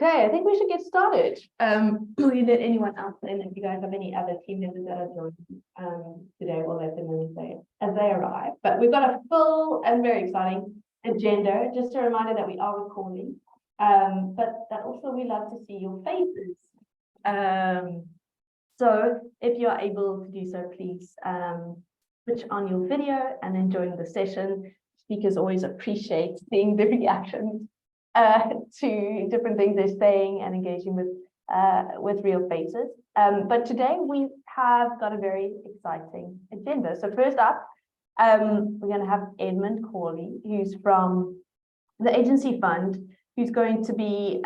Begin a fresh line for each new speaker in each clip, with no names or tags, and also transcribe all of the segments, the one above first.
Okay, I think we should get started. We let anyone else in. If you guys have any other team members that are joining today, we'll let them in as they arrive. But we've got a full and very exciting agenda. Just a reminder that we are recording, but that also we love to see your faces. So if you are able to do so, please switch on your video and enjoy the session. Speakers always appreciate seeing the reactions to different things they're saying and engaging with real faces. But today we have got a very exciting agenda. So first up, we're going to have Edmund, who's from the agency fund, who's going to be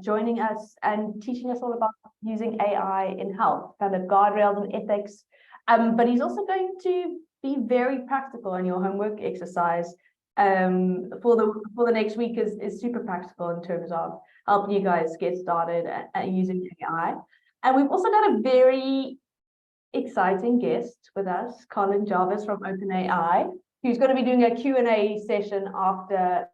joining us and teaching us all about using AI in health, kind of guardrails and ethics. But he's also going to be very practical on your homework exercise. For the next week is super practical in terms of helping you guys get started at using AI. And we've also got a very exciting guest with us, Colin from OpenAI, who's going to be doing a Q&A session after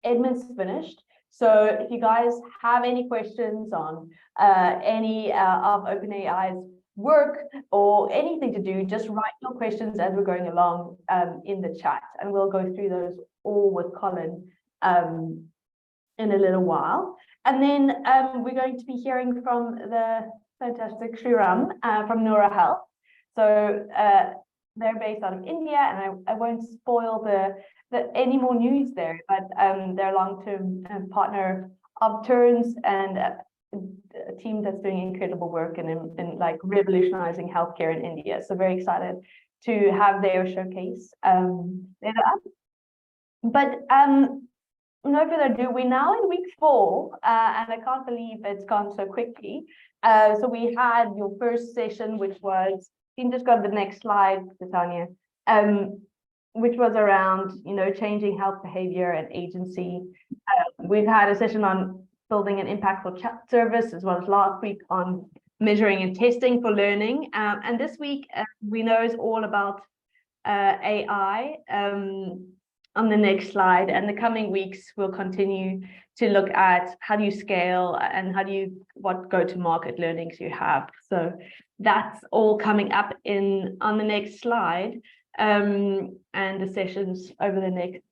Edmund's finished. So if you guys have any questions on any of OpenAI's work or anything to do, just write your questions as we're going along in the chat, and we'll go through those all with Colin in a little while. And then we're going to be hearing from the fantastic Shriram from Neura Health. So they're based out of India, and I won't spoil any more news there, but they're a long-term partner of Turns and a team that's doing incredible work in like revolutionizing healthcare in India. So very excited to have their showcase later up. But no further ado, we're now in week 4, and I can't believe it's gone so quickly. So we had your first session, which was, you can just go to the next slide, Tanya, which was around, changing health behavior and agency. We've had a session on building an impactful chat service, as well as last week on measuring and testing for learning. And this week, we know is all about AI on the next slide. And the coming weeks, we'll continue to look at how do you scale and what go-to-market learnings you have. So that's all coming up on the next slide, and the sessions over the next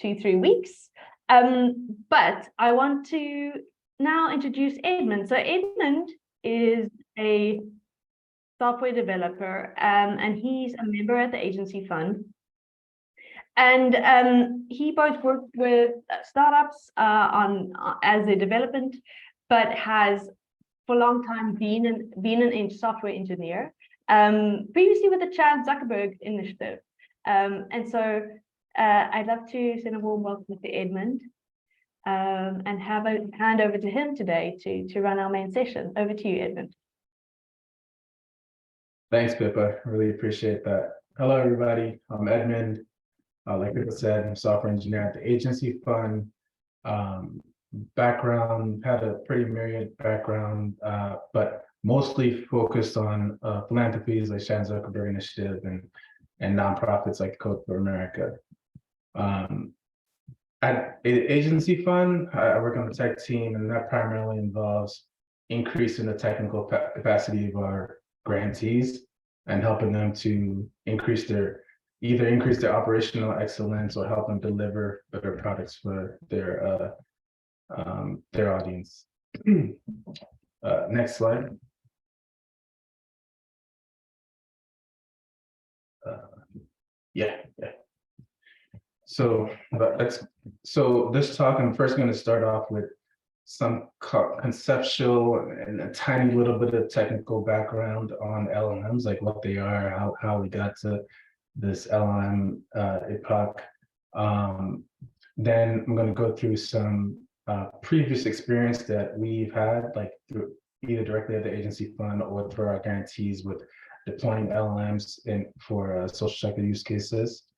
2-3 weeks. But I want to now introduce Edmund. So Edmund is a software developer, and he's a member at the agency fund. And he both worked with startups as a development, but has for a long time been an software engineer, previously with the Chan Zuckerberg initiative. And so I'd love to send a warm welcome to Edmund and have a hand over to him today to run our main session. Over to you, Edmund.
Thanks, Pippa. I really appreciate that. Hello, everybody. I'm Edmund. Like Pippa said, I'm a software engineer at the agency fund. Background, had a pretty myriad background, but mostly focused on philanthropies like Chan Zuckerberg Initiative and nonprofits like Code for America. At agency fund, I work on the tech team, and that primarily involves increasing the technical capacity of our grantees and helping them to either increase their operational excellence or help them deliver better products for their audience. Next slide. Yeah. So this talk, I'm first going to start off with some conceptual and a tiny little bit of technical background on LLMs, like what they are, how we got to this LLM epoch. Then I'm going to go through some previous experience that we've had, like through either directly at the agency fund or through our guarantees with deploying LLMs for social sector use cases.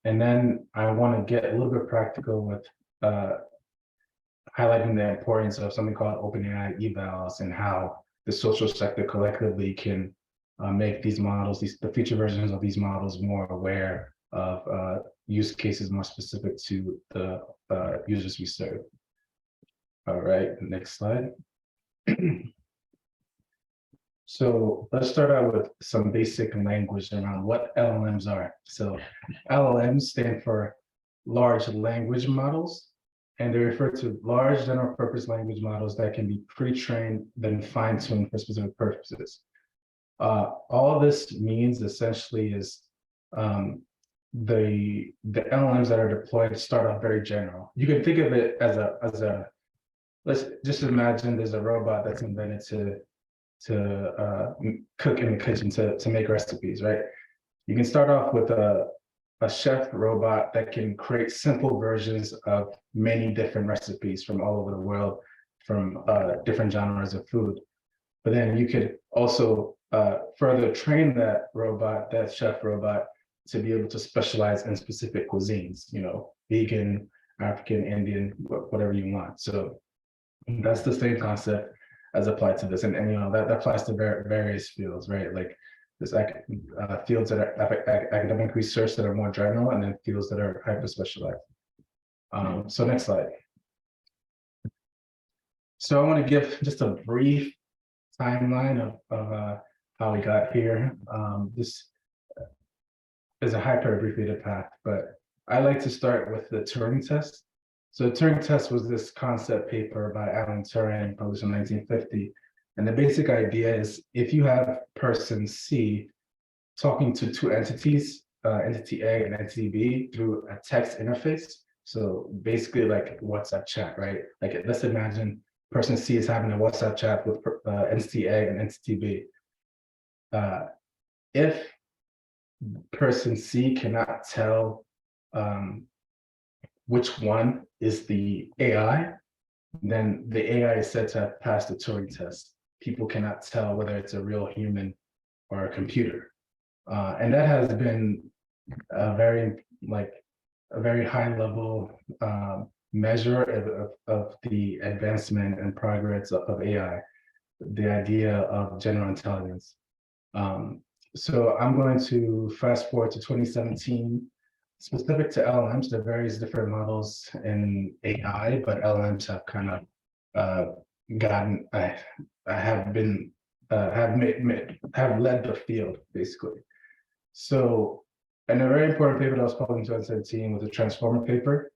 And then I want to get a little bit practical with highlighting the importance of something called OpenAI evals and how the social sector collectively can make these models, the future versions of these models, more aware of use cases more specific to the users we serve. All right, next slide. So let's start out with some basic language around what LLMs are. So LLMs stand for large language models, and they refer to large general purpose language models that can be pre-trained, then fine-tuned for specific purposes. All this means essentially is the LLMs that are deployed start off very general. You can think of it as a let's just imagine there's a robot that's invented to cook in the kitchen to make recipes, right? You can start off with a chef robot that can create simple versions of many different recipes from all over the world, from different genres of food. But then you could also further train that robot, that chef robot, to be able to specialize in specific cuisines, vegan, African, Indian, whatever you want. So that's the same concept as applied to this. And that applies to various fields, right? Like there's fields that are academic research that are more general, and then fields that are hyper specialized. So next slide. So I want to give just a brief timeline of how we got here. This is a hyper abbreviated path, but I like to start with the Turing test. So the Turing test was this concept paper by Alan Turing published in 1950. And the basic idea is if you have person C talking to two entities, entity A and entity B, through a text interface. So basically like WhatsApp chat, right? Like let's imagine person C is having a WhatsApp chat with entity A and entity B. If person C cannot tell which one is the AI, then the AI is said to have passed the Turing test. People cannot tell whether it's a real human or a computer. And that has been a very high level measure of the advancement and progress of AI, the idea of general intelligence. So I'm going to fast forward to 2017. Specific to LLMs, there are various different models in AI, but LLMs have kind of have led the field basically. So, and a very important paper that was published in 2017 was a transformer paper,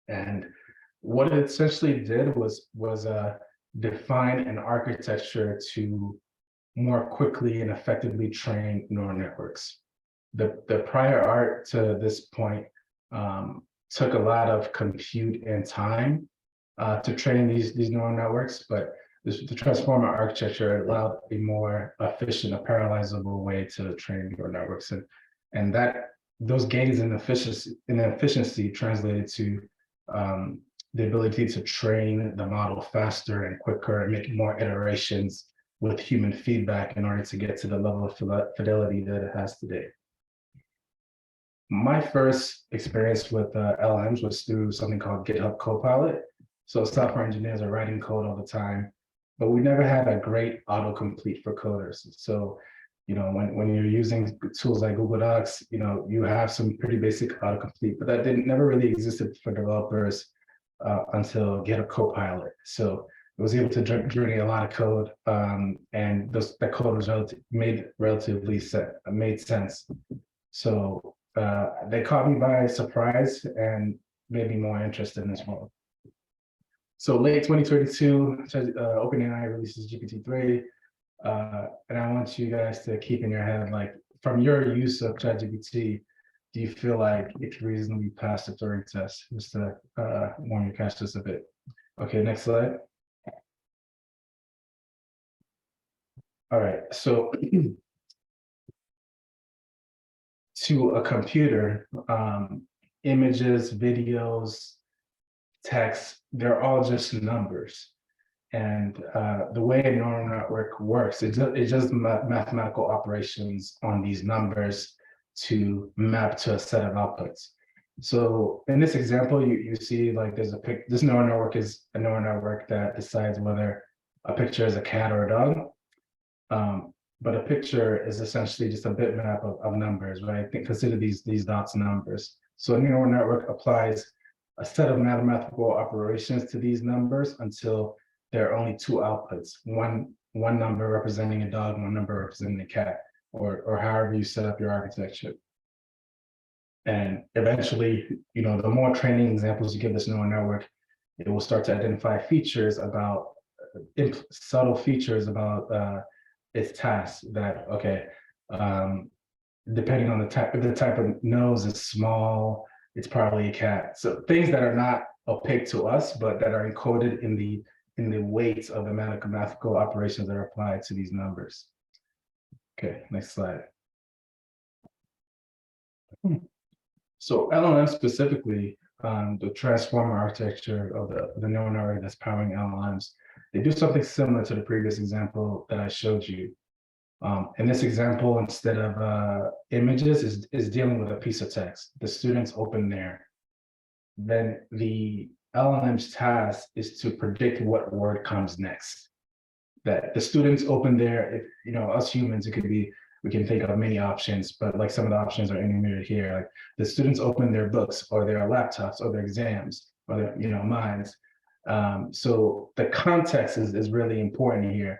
and what it essentially did was define an architecture to more quickly and effectively train neural networks. The prior art to this point took a lot of compute and time to train these neural networks, but the transformer architecture allowed a more efficient, a parallelizable way to train neural networks, and that those gains in efficiency translated to the ability to train the model faster and quicker and make more iterations with human feedback in order to get to the level of fidelity that it has today. My first experience with LLMs was through something called GitHub Copilot. So software engineers are writing code all the time, but we never had a great autocomplete for coders. So, when you're using tools like Google Docs, you have some pretty basic autocomplete, but that never really existed for developers until GitHub Copilot. So it was able to journey a lot of code, and that code was made sense. So they caught me by surprise and made me more interested in this world. So late 2022, OpenAI releases GPT-3, and I want you guys to keep in your head, like, from your use of ChatGPT, do you feel like it can reasonably pass the Turing test? Just to warm your cache just a bit. Okay, next slide. All right, so to a computer, images, videos, text, they're all just numbers. And the way a neural network works, it does mathematical operations on these numbers to map to a set of outputs. So in this example, you see like this neural network is a neural network that decides whether a picture is a cat or a dog. But a picture is essentially just a bitmap of numbers, right? Consider these dots numbers. So a neural network applies a set of mathematical operations to these numbers until there are only two outputs, one number representing a dog, one number representing a cat, or however you set up your architecture. And eventually, the more training examples you give this neural network, it will start to identify features about subtle features about its tasks that, okay, depending on the type, if the type of nose is small, it's probably a cat. So things that are not opaque to us, but that are encoded in the weights of the mathematical operations that are applied to these numbers. Okay, next slide. So LLM specifically, the transformer architecture of the neural network that's powering LLMs, they do something similar to the previous example that I showed you. In this example, instead of images, is dealing with a piece of text. The students open there. Then the LLM's task is to predict what word comes next. That the students open there, if, us humans, it could be, we can think of many options, but like some of the options are enumerated here. Like the students open their books or their laptops or their exams or their, minds. So the context is really important here.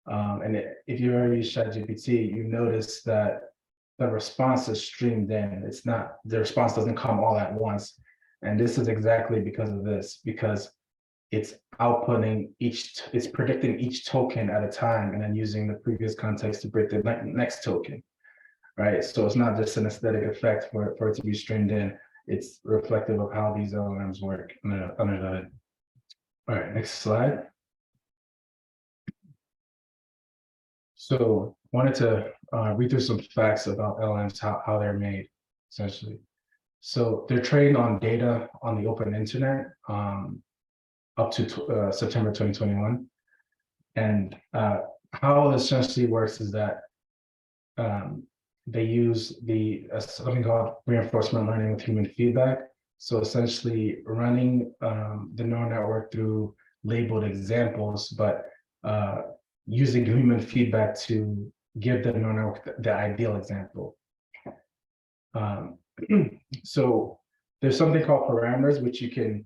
And if you ever use ChatGPT, you notice that the response is streamed in. It's not, the response doesn't come all at once. And this is exactly because of this, because it's outputting it's predicting each token at a time and then using the previous context to predict the next token, right? So it's not just an aesthetic effect for it to be streamed in. It's reflective of how these LLMs work under the hood. All right, next slide. So wanted to read through some facts about LLMs, how they're made, essentially. So they're trained on data on the open internet up to September 2021. And how it essentially works is that they use something called reinforcement learning with human feedback. So essentially running the neural network through labeled examples, but using human feedback to give the neural network the ideal example. So there's something called parameters, which you can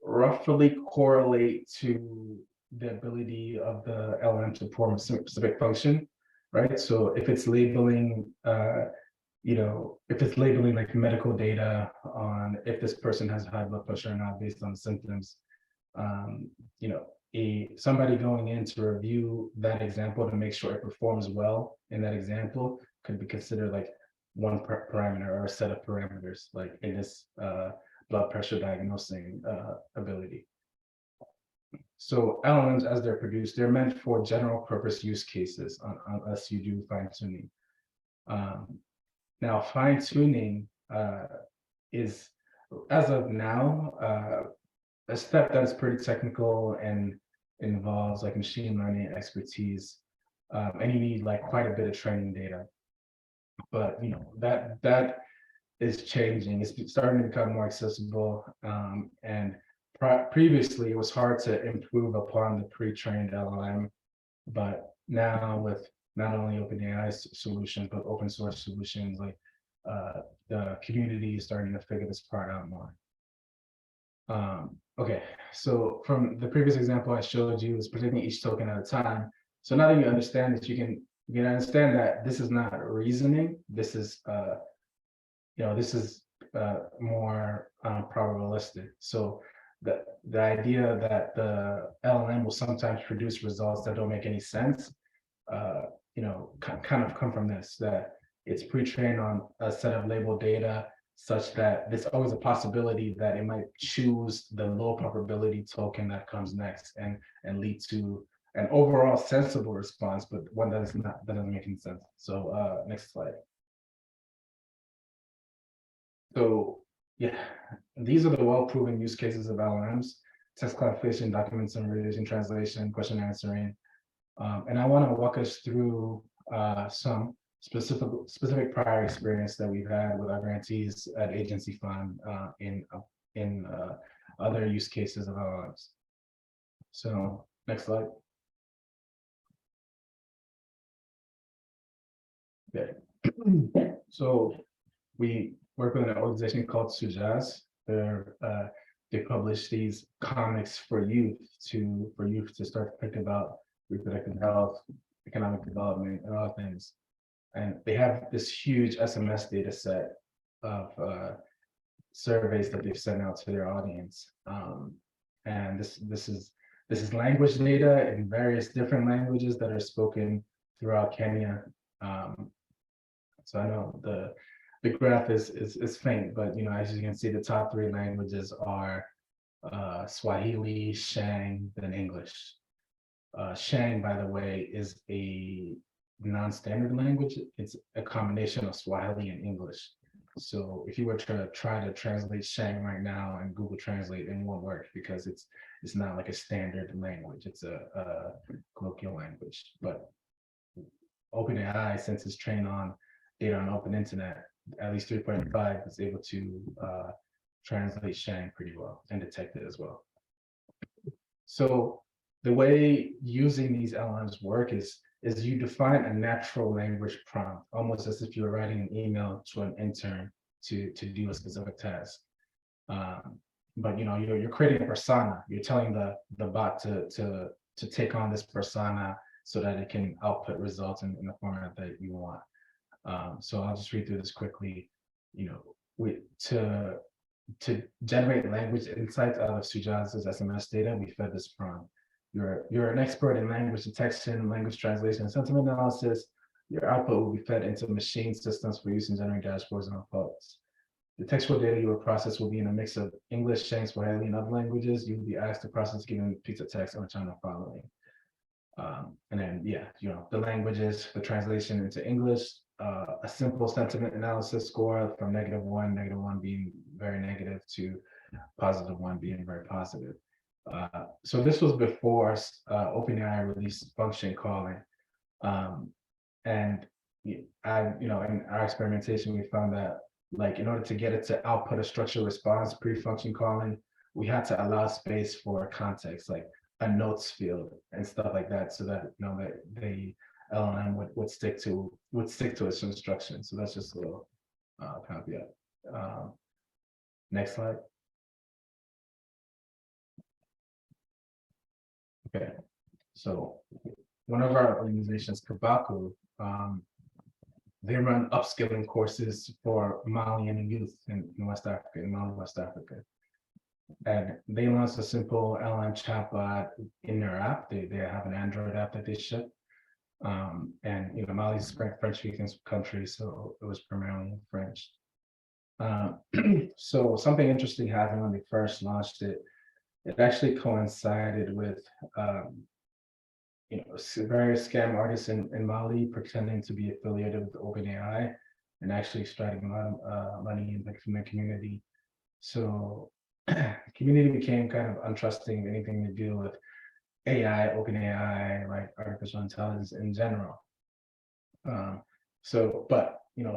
roughly correlate to the ability of the LLM to perform a specific function, right? So if it's labeling, if it's labeling like medical data on if this person has high blood pressure or not based on the symptoms, somebody going in to review that example to make sure it performs well in that example could be considered like one parameter or a set of parameters, like in this blood pressure diagnosing ability. So LLMs, as they're produced, they're meant for general purpose use cases unless you do fine tuning. Now, fine tuning is, as of now, a step that is pretty technical and involves like machine learning expertise, and you need like quite a bit of training data. But that is changing. It's starting to become more accessible, and previously it was hard to improve upon the pre-trained LLM, but now with not only OpenAI solutions but open source solutions, like the community is starting to figure this part out more. Okay, so from the previous example I showed you, is predicting each token at a time. So now that you understand this, you can understand that this is not reasoning. This is more probabilistic. So the idea that the LLM will sometimes produce results that don't make any sense, kind of come from this, that it's pre-trained on a set of labeled data such that there's always a possibility that it might choose the low probability token that comes next and lead to an overall sensible response, but one that doesn't make any sense. So next slide. So yeah, these are the well-proven use cases of LLMs: text classification, document summarization, translation, question answering. And I want to walk us through some specific prior experience that we've had with our grantees at Agency Fund in other use cases of LLMs. So next slide. Okay. So we work with an organization called Sujaz. They're they publish these comics for youth to start to think about reproductive health, economic development, and all things. And they have this huge SMS data set of surveys that they've sent out to their audience. And this is language data in various different languages that are spoken throughout Kenya. So I know the graph is faint, but as you can see, the top 3 languages are Swahili, Shang, then English. Shang, by the way, is a non-standard language. It's a combination of Swahili and English. So if you were to try to translate Shang right now and Google Translate, it won't work because it's not like a standard language. It's a colloquial language. But OpenAI, since it's trained on data on open internet, at least 3.5 is able to translate Shang pretty well and detect it as well. So the way using these LLMs work is you define a natural language prompt, almost as if you were writing an email to an intern to do a specific task. But you're creating a persona. You're telling the bot to take on this persona so that it can output results in the format that you want. So I'll just read through this quickly. To generate language insights out of Sujan's SMS data, we fed this prompt. You're an expert in language detection, language translation, and sentiment analysis. Your output will be fed into machine systems for use in generating dashboards and reports. The textual data you will process will be in a mix of English, Shang, Swahili, and other languages. You will be asked to process given piece of text on the channel following. And then, the languages, the translation into English, a simple sentiment analysis score from -1 being very negative to +1 being very positive. So this was before OpenAI released function calling. And in our experimentation, we found that in order to get it to output a structured response pre-function calling, we had to allow space for context, like a notes field and stuff like that, so that that the LLM would stick to its instructions. So that's just a little caveat. Next slide. Okay, so one of our organizations, Kaku, they run upskilling courses for Malian youth in West Africa, in Mali, West Africa. And they launched a simple LLM chatbot in their app. They have an Android app that they ship. And Mali's a French-speaking country, so it was primarily French. So something interesting happened when they first launched it. It actually coincided with various scam artists in Mali pretending to be affiliated with OpenAI and actually extracting a lot of money from the community. So the community became kind of untrusting of anything to do with AI, OpenAI, like artificial intelligence in general. But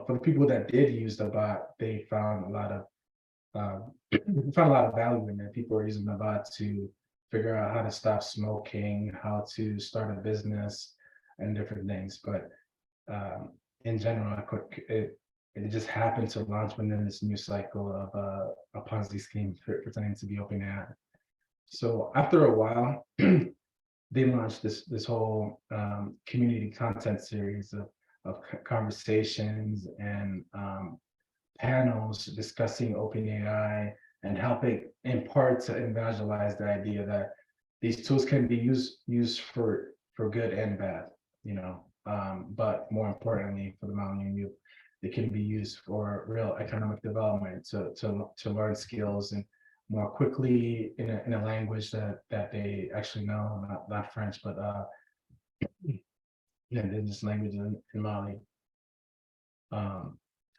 for the people that did use the bot, they found a lot of value in it. People were using the bot to figure out how to stop smoking, how to start a business, and different things. But in general, it just happened to launch within this new cycle of a Ponzi scheme pretending to be OpenAI. So after a while, they launched this whole community content series of conversations and panels discussing OpenAI and helping in part to evangelize the idea that these tools can be used for good and bad, but more importantly for the Malian youth, they can be used for real economic development to learn skills and more quickly in a language that they actually know, not French, but indigenous language in Mali.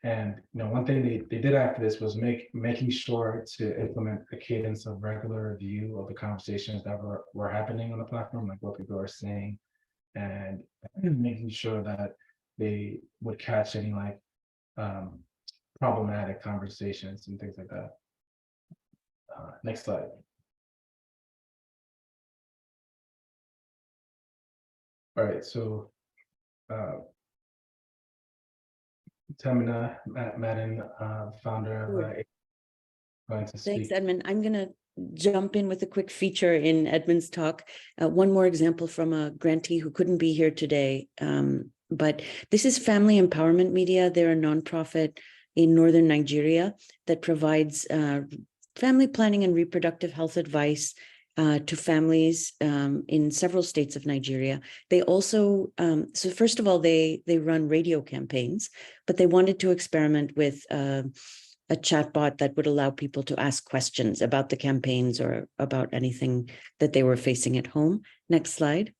And one thing they did after this was making sure to implement a cadence of regular review of the conversations that were happening on the platform, like what people are saying, and making sure that they would catch any problematic conversations and things like that. Next slide. All right, so Tamina Madden, founder of going to speak.
Thanks, Edmund. I'm going to jump in with a quick feature in Edmund's talk. One more example from a grantee who couldn't be here today. But this is Family Empowerment Media. They're a nonprofit in northern Nigeria that provides family planning and reproductive health advice to families in several states of Nigeria. They also, so first of all, they run radio campaigns, but they wanted to experiment with a chatbot that would allow people to ask questions about the campaigns or about anything that they were facing at home. Next slide.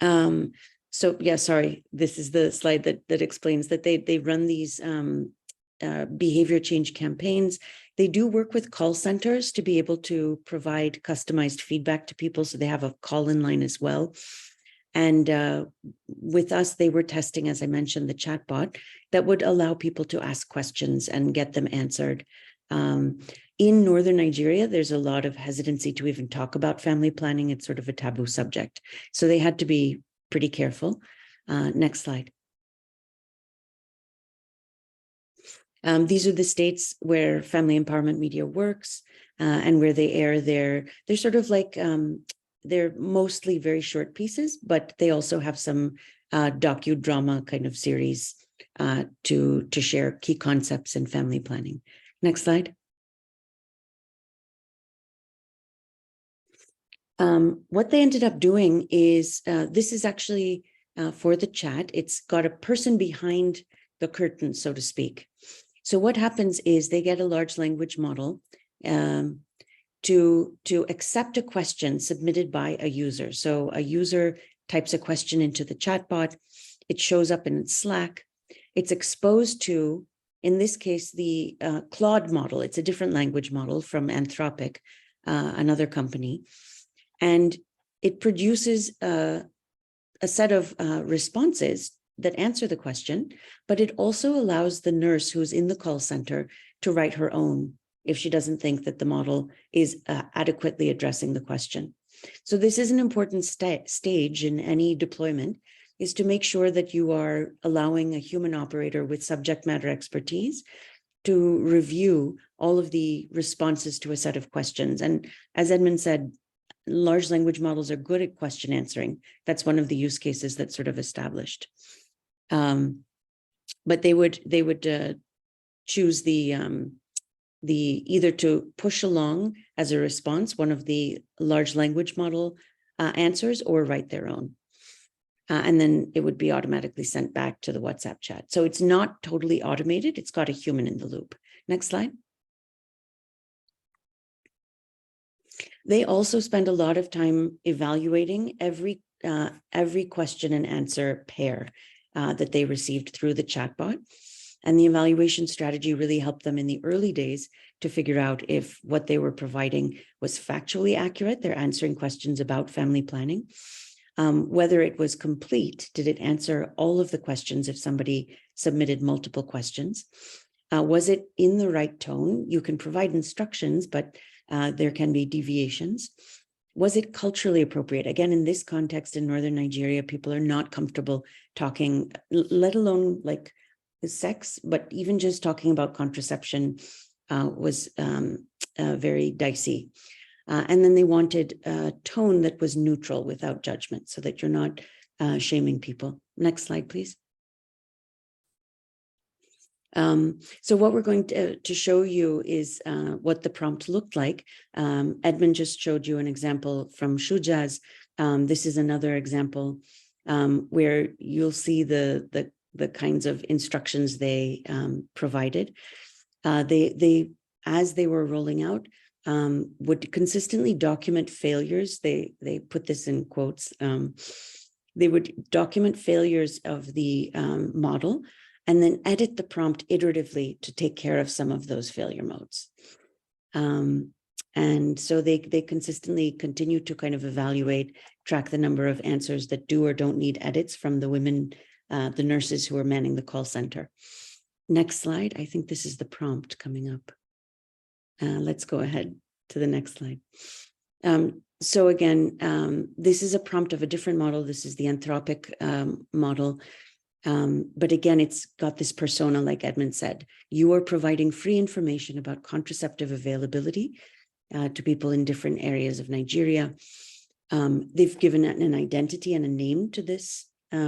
So yeah, sorry, this is the slide that explains that they run these behavior change campaigns. They do work with call centers to be able to provide customized feedback to people. So they have a call-in line as well. And with us, they were testing, as I mentioned, the chatbot that would allow people to ask questions and get them answered. In northern Nigeria, there's a lot of hesitancy to even talk about family planning. It's sort of a taboo subject. So they had to be pretty careful. Next slide. These are the states where Family Empowerment Media works and where they air they're sort of like, they're mostly very short pieces, but they also have some docudrama kind of series to share key concepts in family planning. Next slide. What they ended up doing is, this is actually for the chat. It's got a person behind the curtain, so to speak. So what happens is they get a large language model to accept a question submitted by a user. So a user types a question into the chatbot. It shows up in Slack. It's exposed to, in this case, the Claude model. It's a different language model from Anthropic, another company. And it produces a set of responses that answer the question, but it also allows the nurse who's in the call center to write her own if she doesn't think that the model is adequately addressing the question. So this is an important stage in any deployment, is to make sure that you are allowing a human operator with subject matter expertise to review all of the responses to a set of questions. And as Edmund said, large language models are good at question answering. That's one of the use cases that's sort of established. But they would choose the either to push along as a response one of the large language model answers, or write their own. And then it would be automatically sent back to the WhatsApp chat. So it's not totally automated. It's got a human in the loop. Next slide. They also spend a lot of time evaluating every question and answer pair that they received through the chatbot. And the evaluation strategy really helped them in the early days to figure out if what they were providing was factually accurate. They're answering questions about family planning. Whether it was complete, did it answer all of the questions if somebody submitted multiple questions? Was it in the right tone? You can provide instructions, but there can be deviations. Was it culturally appropriate? Again, in this context in northern Nigeria, people are not comfortable talking, let alone like sex, but even just talking about contraception was very dicey. And then they wanted a tone that was neutral without judgment, so that you're not shaming people. Next slide, please. So what we're going to show you is what the prompt looked like. Edmund just showed you an example from Shujaz. This is another example where you'll see the kinds of instructions they provided. They as they were rolling out, would consistently document failures. They put this in quotes. They would document failures of the model, and then edit the prompt iteratively to take care of some of those failure modes. And so they consistently continue to kind of evaluate, track the number of answers that do or don't need edits from the women, the nurses who are manning the call center. Next slide. I think this is the prompt coming up. Let's go ahead to the next slide. So again, this is a prompt of a different model. This is the Anthropic model. But again, it's got this persona, like Edmund said, you are providing free information about contraceptive availability to people in different areas of Nigeria. They've given an identity and a name to this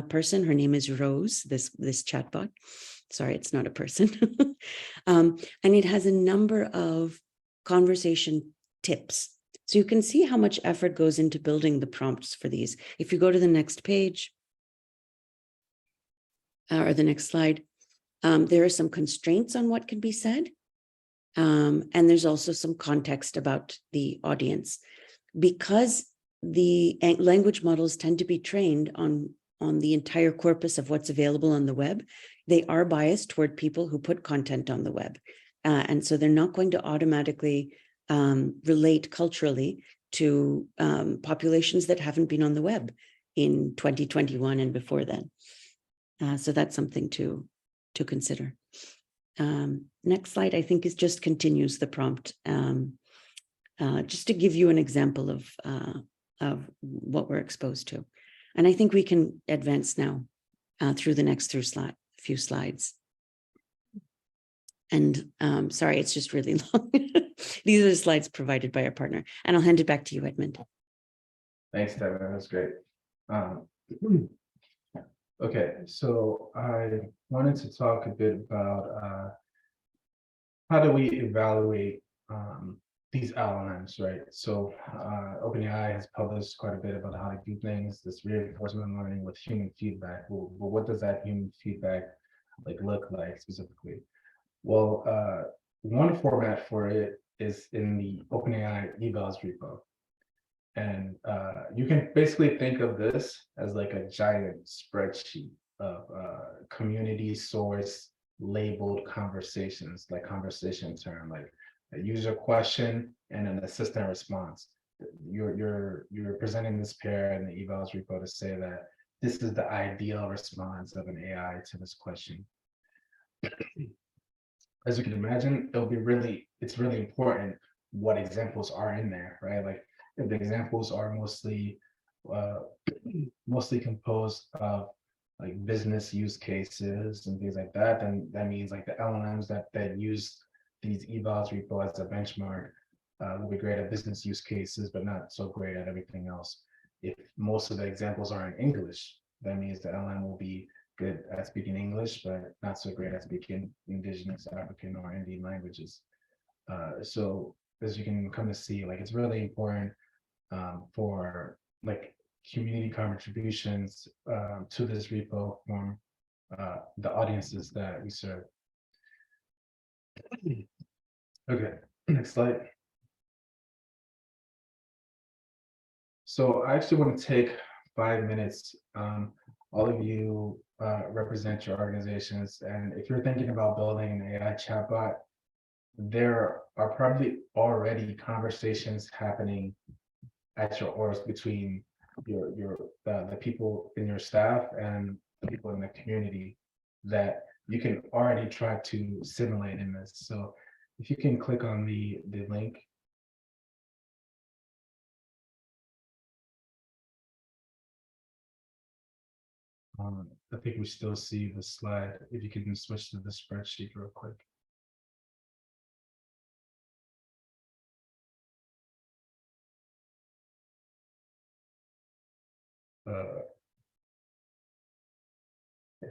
person. Her name is Rose, this chatbot. Sorry, it's not a person. And it has a number of conversation tips. So you can see how much effort goes into building the prompts for these. If you go to the next page, or the next slide, there are some constraints on what can be said. And there's also some context about the audience. Because the language models tend to be trained on the entire corpus of what's available on the web, they are biased toward people who put content on the web. And so they're not going to automatically relate culturally to populations that haven't been on the web in 2021 and before then. So that's something to consider. Next slide, I think, just continues the prompt, just to give you an example of what we're exposed to. And I think we can advance now through the next few slides. And sorry, it's just really long. These are the slides provided by our partner. And I'll hand it back to you, Edmund.
Thanks, Devin. That's great. Okay, so I wanted to talk a bit about how do we evaluate these LLMs, right? So OpenAI has published quite a bit about how to do things, this reinforcement learning with human feedback. Well, what does that human feedback look like specifically? Well, one format for it is in the OpenAI evals repo. And you can basically think of this as like a giant spreadsheet of community source labeled conversations, like conversation term, like a user question and an assistant response. You're presenting this pair in the evals repo to say that this is the ideal response of an AI to this question. As you can imagine, it's really important what examples are in there, right? Like if the examples are mostly composed of like business use cases and things like that, then that means like the LLMs that use these evals repo as a benchmark will be great at business use cases, but not so great at everything else. If most of the examples are in English, that means the LLM will be good at speaking English, but not so great at speaking Indigenous African or Indian languages. So as you can come to see, like it's really important for like community contributions to this repo from the audiences that we serve. Okay, next slide. So I actually want to take 5 minutes. All of you represent your organizations, and if you're thinking about building an AI chatbot, there are probably already conversations happening at your orgs between the people in your staff and the people in the community that you can already try to simulate in this. So if you can click on the link. I think we still see the slide. If you can switch to the spreadsheet real quick. Yeah,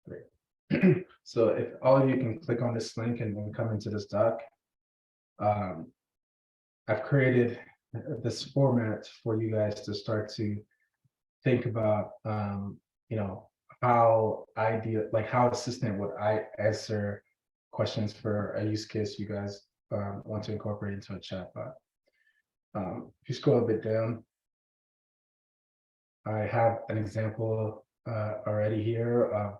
great. So if all of you can click on this link and come into this doc, I've created this format for you guys to start to think about, you know, how assistant would I answer questions for a use case you guys want to incorporate into a chatbot. If you scroll a bit down, I have an example already here of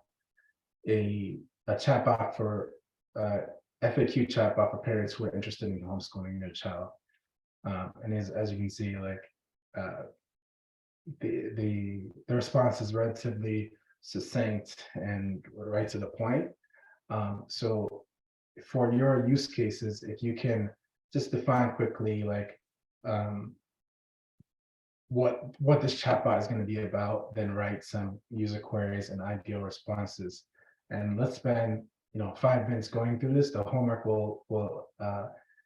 a chatbot for FAQ chatbot for parents who are interested in homeschooling their child. And as you can see, like the response is relatively succinct and right to the point. So for your use cases, if you can just define quickly, like what this chatbot is going to be about, then write some user queries and ideal responses. And let's spend 5 minutes going through this. The homework will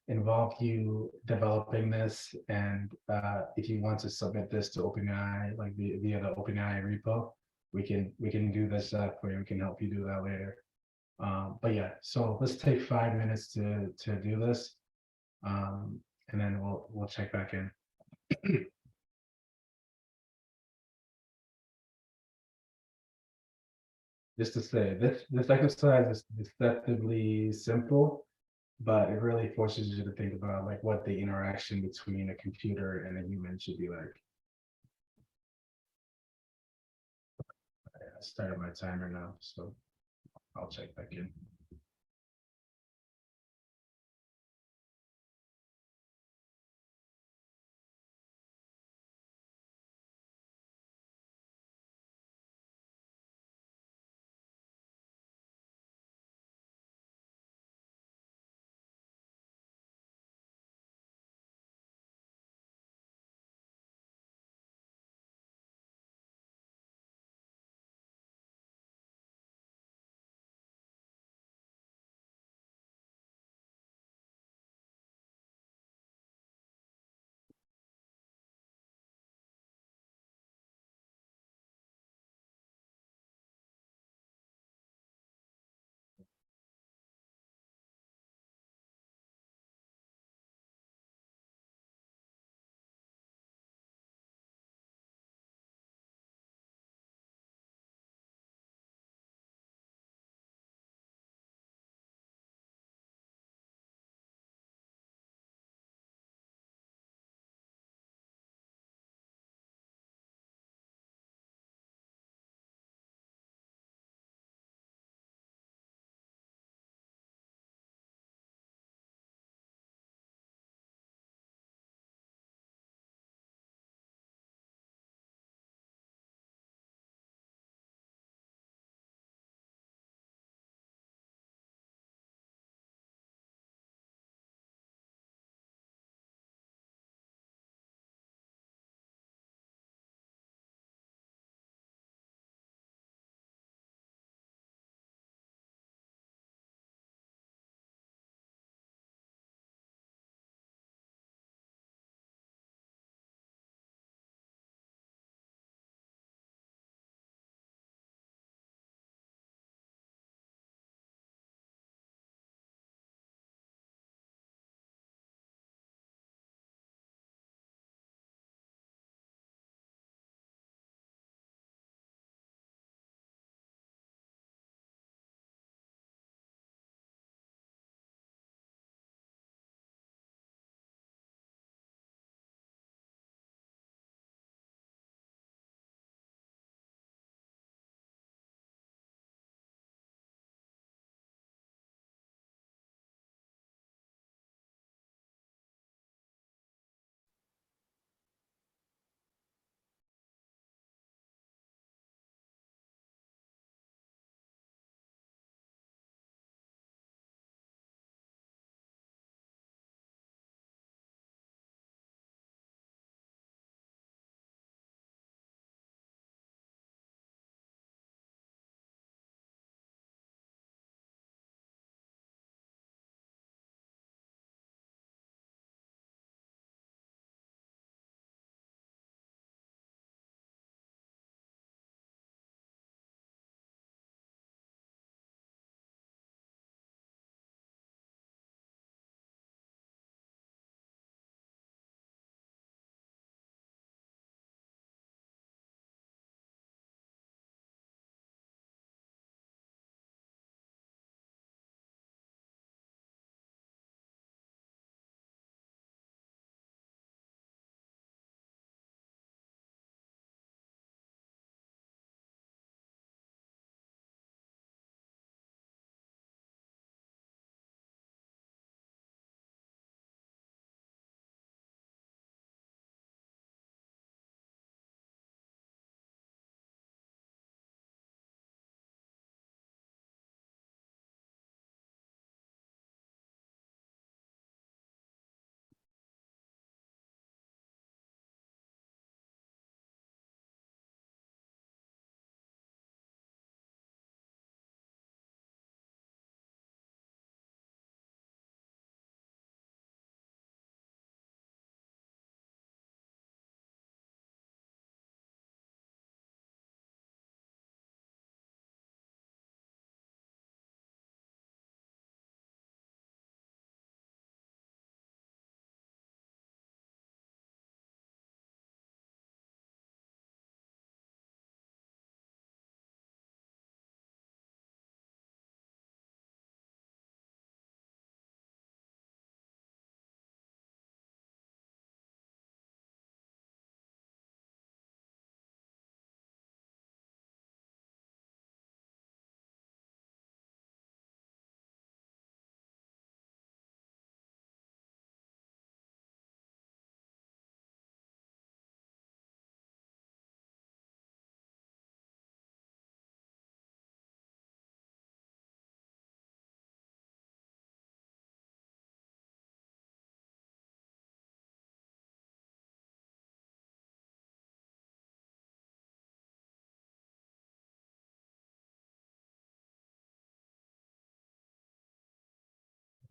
involve you developing this, and if you want to submit this to OpenAI, like via the OpenAI repo, we can do this for you. We can help you do that later. But yeah, so let's take 5 minutes to do this, and then we'll check back in. Just to say, this exercise is deceptively simple, but it really forces you to think about like what the interaction between a computer and a human should be like. I started my timer now, so I'll check back in.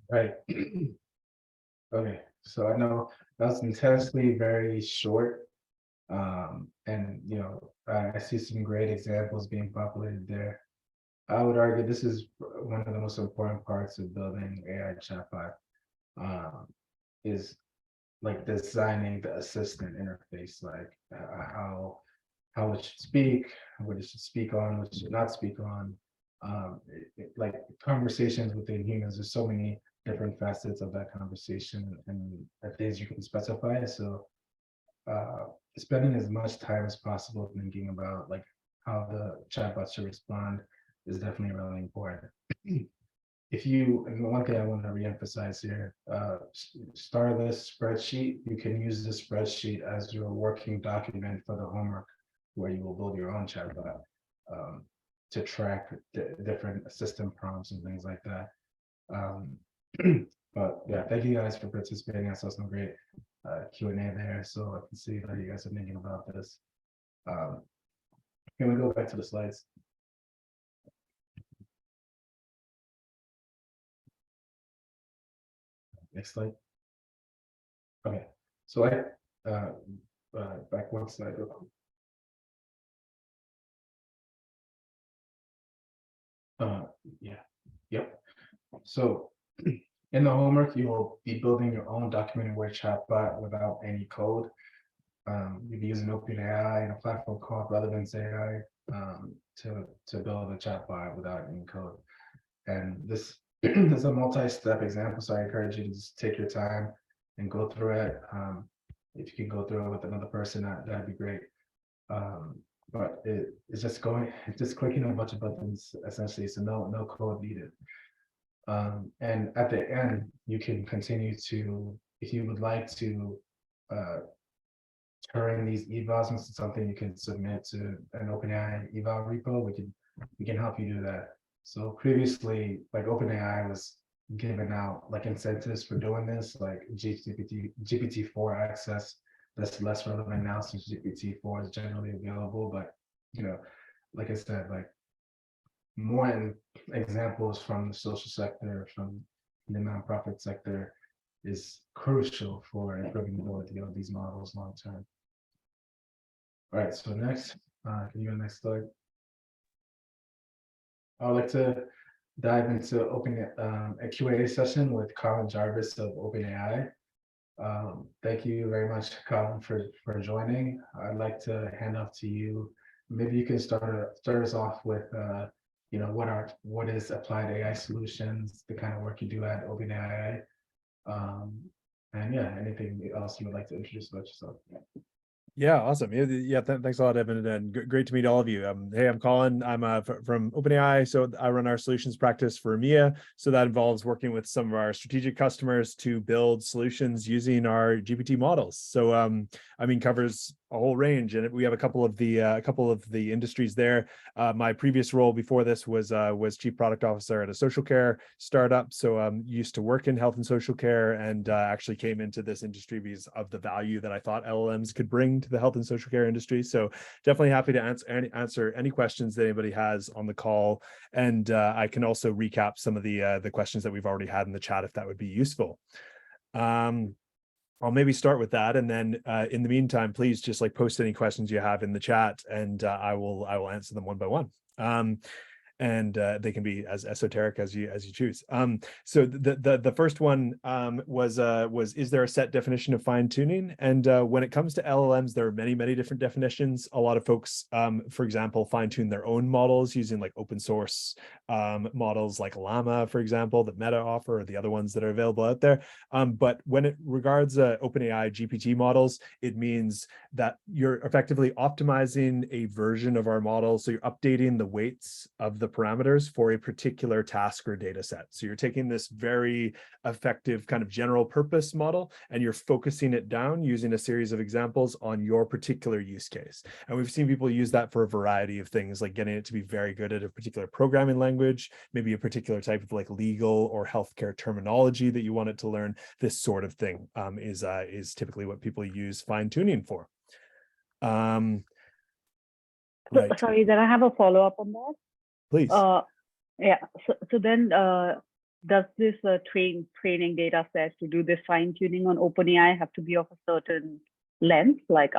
Right. Okay, so I know that's intensely very short. And I see some great examples being populated there. I would argue this is one of the most important parts of building AI chatbot, is like designing the assistant interface, like how it should speak, what it should speak on, what it should not speak on. Like conversations within humans, there's so many different facets of that conversation and things you can specify. So uh, spending as much time as possible thinking about like how the chatbot should respond is definitely really important. And the one thing I want to reemphasize here, start this spreadsheet. You can use this spreadsheet as your working document for the homework, where you will build your own chatbot to track the different system prompts and things like that. Um, but yeah, thank you guys for participating. I saw some great Q&A there, so I can see that you guys are thinking about this. Can we go back to the slides? Next slide. Okay, so back one slide. Yeah, yep. So in the homework, you will be building your own document-aware chatbot without any code. You'll be using OpenAI and a platform called Relevance AI to build a chatbot without any code. And this is a multi-step example, so I encourage you to just take your time and go through it. If you can go through it with another person, that'd be great. But it's just clicking a bunch of buttons essentially, so no code needed. And at the end, you can continue to, if you would like to turn these evals into something you can submit to an OpenAI eval repo, we can help you do that. So previously, like OpenAI was giving out like incentives for doing this, like GPT-4 access. That's less relevant now since GPT-4 is generally available. But like I said, like more examples from the social sector, from the nonprofit sector, is crucial for improving the ability of these models long term. All right, so next, can you go next slide? I would like to dive into a Q&A session with Colin Jarvis of OpenAI. Thank you very much, Colin, for joining. I'd like to hand off to you. Maybe you can start us off with what is applied AI solutions, the kind of work you do at OpenAI, and yeah, anything else you would like to introduce about yourself.
Yeah, awesome. Yeah, thanks a lot, Edmund, and great to meet all of you. Hey, I'm Colin. I'm from OpenAI, so I run our solutions practice for EMEA. So that involves working with some of our strategic customers to build solutions using our GPT models. So, covers a whole range, and we have a couple of the industries there. My previous role before this was chief product officer at a social care startup. So used to work in health and social care, and actually came into this industry because of the value that I thought LLMs could bring to the health and social care industry. So definitely happy to answer any questions that anybody has on the call, and I can also recap some of the questions that we've already had in the chat if that would be useful. I'll maybe start with that, and then in the meantime, please just post any questions you have in the chat, and I will answer them one by one. And they can be as esoteric as you choose. So the first one was is there a set definition of fine tuning? And when it comes to LLMs, there are many different definitions. A lot of folks, for example, fine tune their own models using open source models like Llama, for example, that Meta offer, or the other ones that are available out there. But when it regards OpenAI GPT models, it means that you're effectively optimizing a version of our model. So you're updating the weights of the parameters for a particular task or data set. So you're taking this very effective kind of general purpose model, and you're focusing it down using a series of examples on your particular use case. And we've seen people use that for a variety of things, like getting it to be very good at a particular programming language, maybe a particular type of legal or healthcare terminology that you want it to learn. This sort of thing is typically what people use fine tuning for. Right.
Sorry, then I have a follow-up on that.
Please.
Yeah. So then does this training data set to do this fine tuning on OpenAI have to be of a certain length, like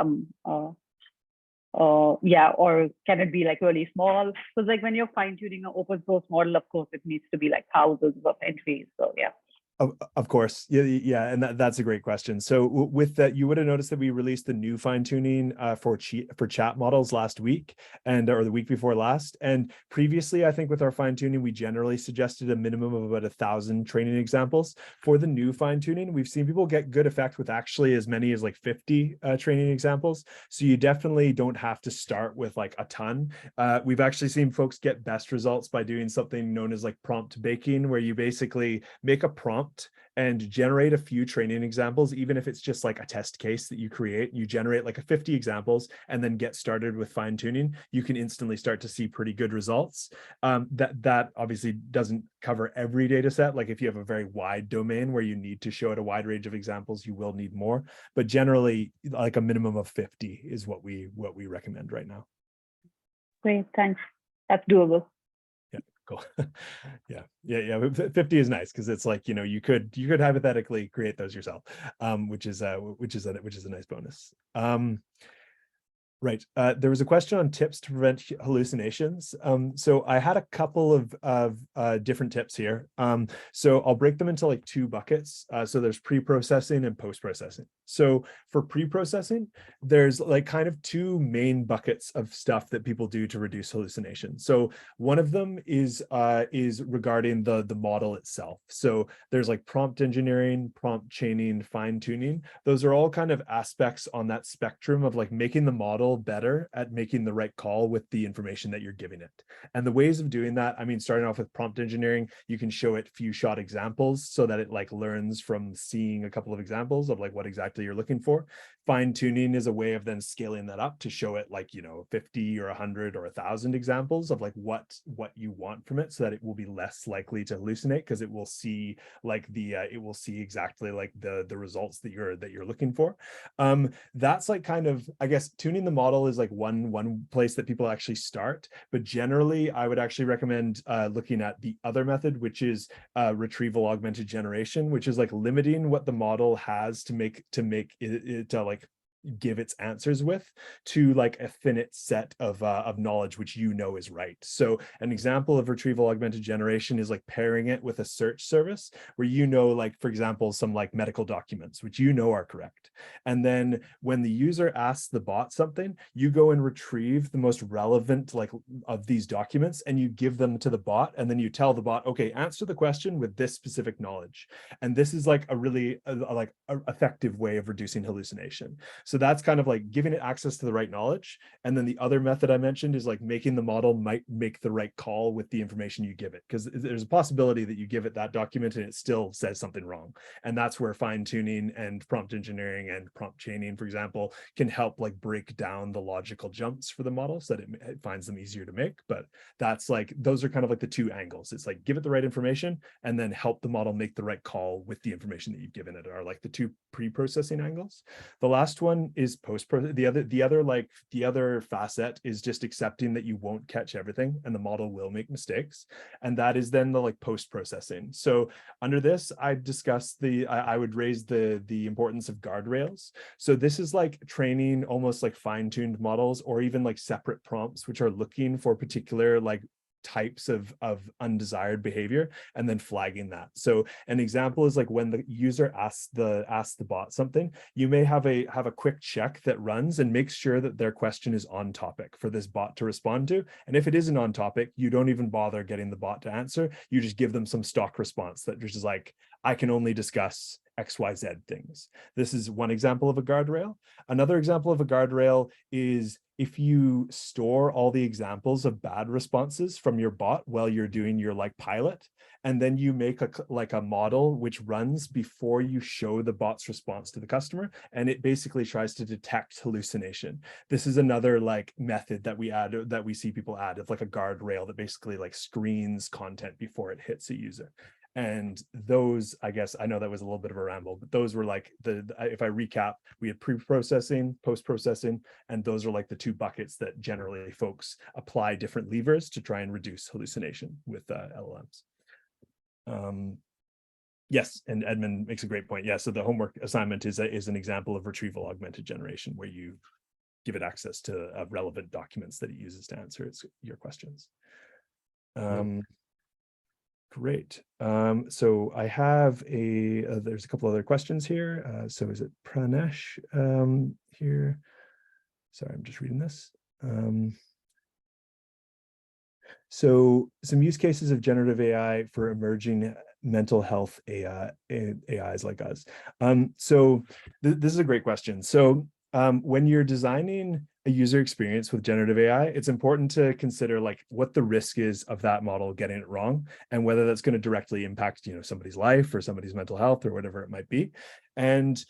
yeah, or can it be like really small? Because like when you're fine tuning an open source model, of course, it needs to be like thousands of entries. So yeah.
Of course, yeah, and that's a great question. So with that, you would have noticed that we released the new fine tuning for chat models last week, or the week before last. And previously, I think with our fine tuning, we generally suggested a minimum of about 1,000 training examples. For the new fine tuning, we've seen people get good effect with actually as many as like 50 training examples. So you definitely don't have to start with like a ton. We've actually seen folks get best results by doing something known as like prompt baking, where you basically make a prompt and generate a few training examples, even if it's just like a test case that you create. You generate like a 50 examples and then get started with fine tuning. You can instantly start to see pretty good results. That obviously doesn't cover every data set. Like if you have a very wide domain where you need to show it a wide range of examples, you will need more. But generally, like a minimum of 50 is what we recommend right now.
Great, thanks. That's doable.
Cool. yeah. 50 is nice because it's like, you could hypothetically create those yourself, which is a nice bonus. Right. There was a question on tips to prevent hallucinations. So I had a couple of different tips here. So I'll break them into like two buckets. So there's pre-processing and post-processing. So for pre-processing, there's like kind of two main buckets of stuff that people do to reduce hallucination. So one of them is regarding the model itself. So there's like prompt engineering, prompt chaining, fine tuning. Those are all kind of aspects on that spectrum of like making the model better at making the right call with the information that you're giving it. And the ways of doing that, I mean, starting off with prompt engineering, you can show it few shot examples so that it like learns from seeing a couple of examples of like what exactly you're looking for. Fine tuning is a way of then scaling that up to show it like, 50 or 100 or 1,000 examples of like what you want from it, so that it will be less likely to hallucinate, because it will see like it will see exactly like the results that you're looking for. That's like kind of, I guess, tuning the model is like one place that people actually start, but generally I would actually recommend looking at the other method, which is retrieval augmented generation, which is like limiting what the model has to make it to like give its answers with to like a finite set of knowledge which is right. So an example of retrieval augmented generation is like pairing it with a search service where like, for example, some like medical documents which are correct, and then when the user asks the bot something, you go and retrieve the most relevant like of these documents and you give them to the bot, and then you tell the bot, okay, answer the question with this specific knowledge. And this is like a really effective way of reducing hallucination. So that's kind of like giving it access to the right knowledge. And then the other method I mentioned is like making the model might make the right call with the information you give it, because there's a possibility that you give it that document and it still says something wrong. And that's where fine tuning and prompt engineering and prompt chaining, for example, can help like break down the logical jumps for the model so that it finds them easier to make. But that's like, those are kind of like the two angles. It's like give it the right information and then help the model make the right call with the information that you've given it, are like the two pre-processing angles. The last one is post-processing. The other facet is just accepting that you won't catch everything and the model will make mistakes. And that is then the like post-processing. So under this, I discussed I would raise the importance of guardrails. So this is like training almost like fine-tuned models or even like separate prompts, which are looking for particular like types of undesired behavior and then flagging that. So an example is like when the user asks the bot something, you may have a quick check that runs and makes sure that their question is on topic for this bot to respond to. And if it isn't on topic, you don't even bother getting the bot to answer. You just give them some stock response that just is like, I can only discuss XYZ things. This is one example of a guardrail. Another example of a guardrail is if you store all the examples of bad responses from your bot while you're doing your like pilot, and then you make a model which runs before you show the bot's response to the customer, and it basically tries to detect hallucination. This is another like method that we see people add of like a guardrail that basically like screens content before it hits a user. And those, I guess, I know that was a little bit of a ramble, but those were like if I recap, we had pre-processing, post-processing, and those are like the two buckets that generally folks apply different levers to try and reduce hallucination with LLMs. Yes, and Edmund makes a great point. Yeah, so the homework assignment is an example of retrieval augmented generation, where you give it access to relevant documents that it uses to answer your questions. Great. So I have there's a couple other questions here. So is it Pranesh here? Sorry, I'm just reading this. So some use cases of generative AI for emerging mental health AIs like us. So this is a great question. So when you're designing a user experience with generative AI, it's important to consider like what the risk is of that model getting it wrong, and whether that's going to directly impact, you know, somebody's life or somebody's mental health or whatever it might be. And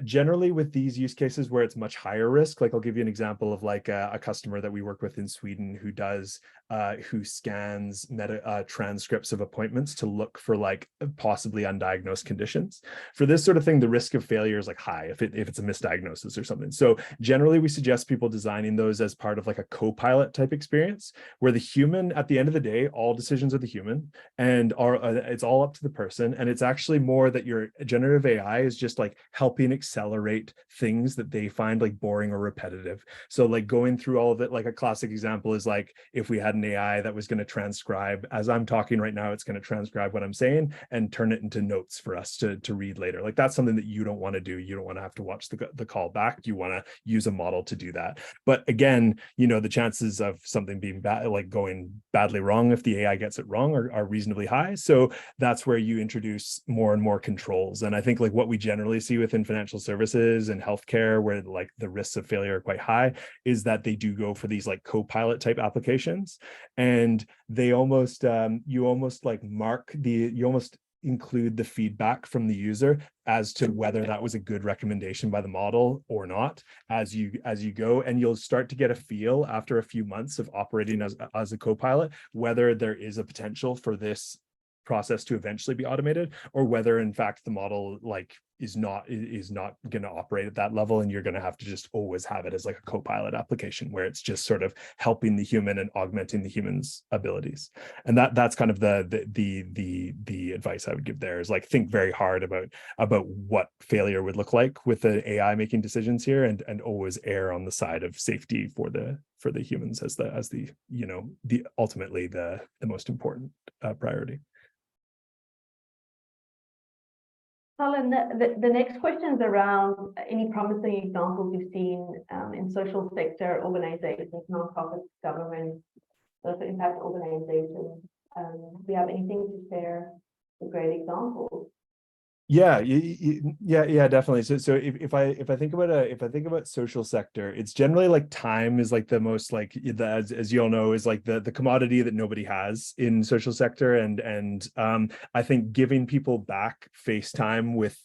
generally with these use cases where it's much higher risk, like I'll give you an example of like a customer that we work with in Sweden who scans transcripts of appointments to look for like possibly undiagnosed conditions. For this sort of thing, the risk of failure is like high if it's a misdiagnosis or something. So generally we suggest people designing those as part of like a co-pilot type experience, where the human, at the end of the day, all decisions are the human, and it's all up to the person. And it's actually more that your generative AI is just like helping accelerate things that they find like boring or repetitive. So like going through all of it, like a classic example is like if we had an AI that was going to transcribe, as I'm talking right now, it's going to transcribe what I'm saying and turn it into notes for us to read later. Like that's something that you don't want to do. You don't want to have to watch the call back. You want to use a model to do that. But again, you know, the chances of something being bad, like going badly wrong if the AI gets it wrong, are reasonably high. So that's where you introduce more and more controls. And I think like what we generally see within financial services and healthcare, where like the risks of failure are quite high, is that they do go for these like co-pilot type applications, and they almost you almost include the feedback from the user as to whether that was a good recommendation by the model or not as you go, and you'll start to get a feel after a few months of operating as a co-pilot whether there is a potential for this process to eventually be automated, or whether in fact the model like is not going to operate at that level, and you're going to have to just always have it as like a co-pilot application where it's just sort of helping the human and augmenting the human's abilities. And that's kind of the advice I would give there, is like think very hard about what failure would look like with the AI making decisions here, and always err on the side of safety for the humans as the you know, the ultimately the most important priority.
Colin, the next question is around any promising examples you've seen in social sector organizations, nonprofits, government, those impact organizations. Do you have anything to share with great examples?
Yeah, definitely. So if I think about social sector, it's generally like time is like the most like as you all know is like the commodity that nobody has in social sector, and I think giving people back face time with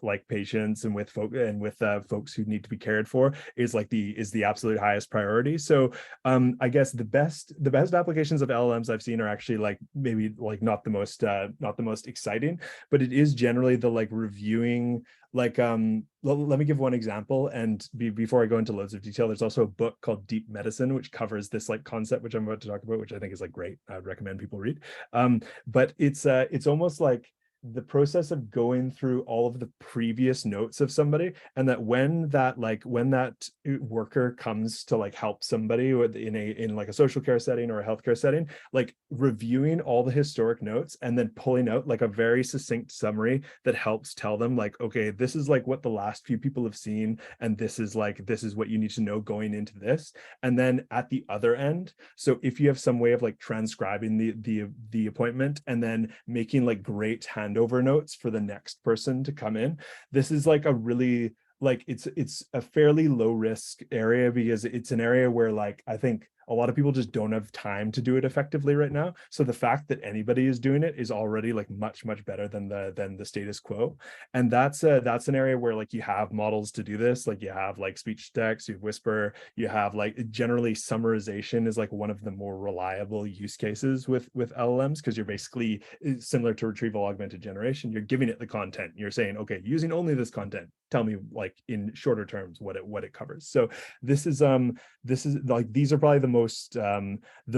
like patients and with folks who need to be cared for is the absolute highest priority. So I guess the best applications of LLMs I've seen are actually like maybe like not the most exciting, but it is generally the like reviewing, like let me give one example, and before I go into loads of detail, there's also a book called Deep Medicine which covers this like concept which I'm about to talk about, which I think is like great. I'd recommend people read. But it's almost like the process of going through all of the previous notes of somebody, and that when that worker comes to like help somebody in like a social care setting or a healthcare setting, like reviewing all the historic notes and then pulling out like a very succinct summary that helps tell them like, okay, this is like what the last few people have seen, and this is what you need to know going into this. And then at the other end, so if you have some way of like transcribing the appointment and then making like great handover notes for the next person to come in, this is like a really like it's a fairly low risk area, because it's an area where like I think a lot of people just don't have time to do it effectively right now. So the fact that anybody is doing it is already like much better than the status quo. And that's an area where like you have models to do this. Like you have like speech to text, you have Whisper, you have like generally summarization is like one of the more reliable use cases with LLMs, because you're basically similar to retrieval augmented generation. You're giving it the content. You're saying, okay, using only this content, tell me like in shorter terms what it covers. So this is like these are probably the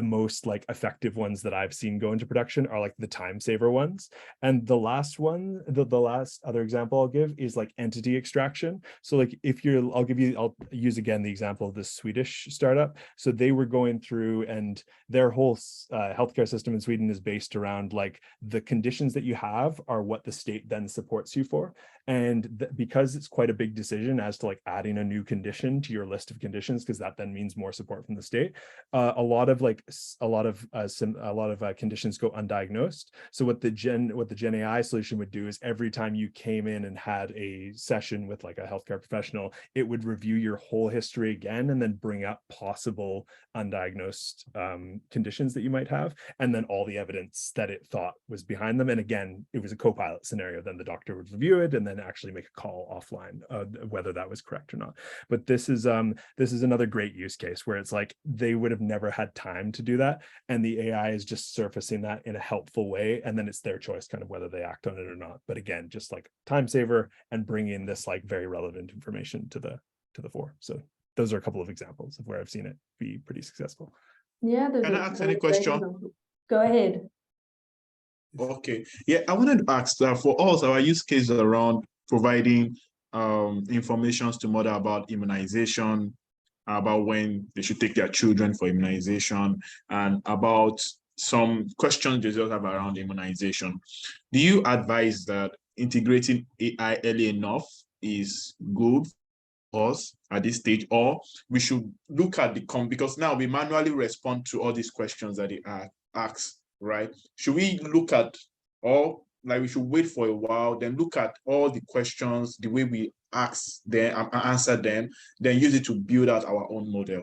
most like effective ones that I've seen go into production are like the time saver ones. And the last one, the last other example I'll give is like entity extraction. So like if you're, I'll use again the example of this Swedish startup. So they were going through, and their whole healthcare system in Sweden is based around like the conditions that you have are what the state then supports you for. And because it's quite a big decision as to like adding a new condition to your list of conditions, because that then means more support from the state, a lot of conditions go undiagnosed. So what the Gen AI solution would do is every time you came in and had a session with like a healthcare professional, it would review your whole history again and then bring up possible undiagnosed conditions that you might have, and then all the evidence that it thought was behind them. And again, it was a co-pilot scenario. Then the doctor would review it and then actually make a call offline whether that was correct or not. But this is another great use case where it's like they would have never had time to do that, and the AI is just surfacing that in a helpful way, and then it's their choice kind of whether they act on it or not. But again, just like time saver and bringing this like very relevant information to the fore. So those are a couple of examples of where I've seen it be pretty successful.
Yeah,
Can I ask any question?
Go ahead.
Okay. Yeah, I wanted to ask that for us, our use case around providing information to mother about immunization, about when they should take their children for immunization, and about some questions they just have around immunization. Do you advise that integrating AI early enough is good for us at this stage, or we should look at because now we manually respond to all these questions that they ask, right? Should we look at, or like we should wait for a while, then look at all the questions, the way we ask them, answer them, then use it to build out our own model?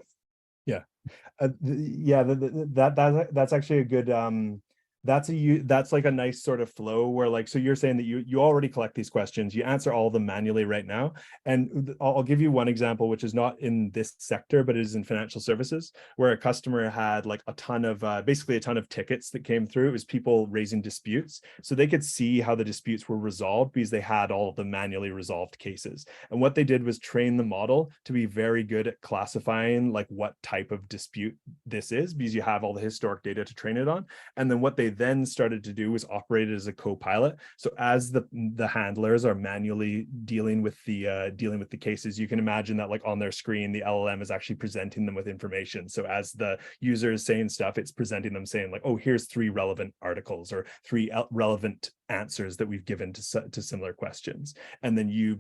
Yeah, that's actually a good that's like a nice sort of flow where like, so you're saying that you already collect these questions, you answer all of them manually right now. And I'll give you one example, which is not in this sector, but it is in financial services, where a customer had like a ton of basically a ton of tickets that came through. It was people raising disputes, so they could see how the disputes were resolved because they had all of the manually resolved cases. And what they did was train the model to be very good at classifying like what type of dispute this is, because you have all the historic data to train it on. And then what they then started to do was operate as a co-pilot. So as the handlers are manually dealing with the cases, you can imagine that like on their screen, the LLM is actually presenting them with information. So as the user is saying stuff, it's presenting them saying like, oh, here's 3 relevant articles or 3 relevant answers that we've given to similar questions. And then you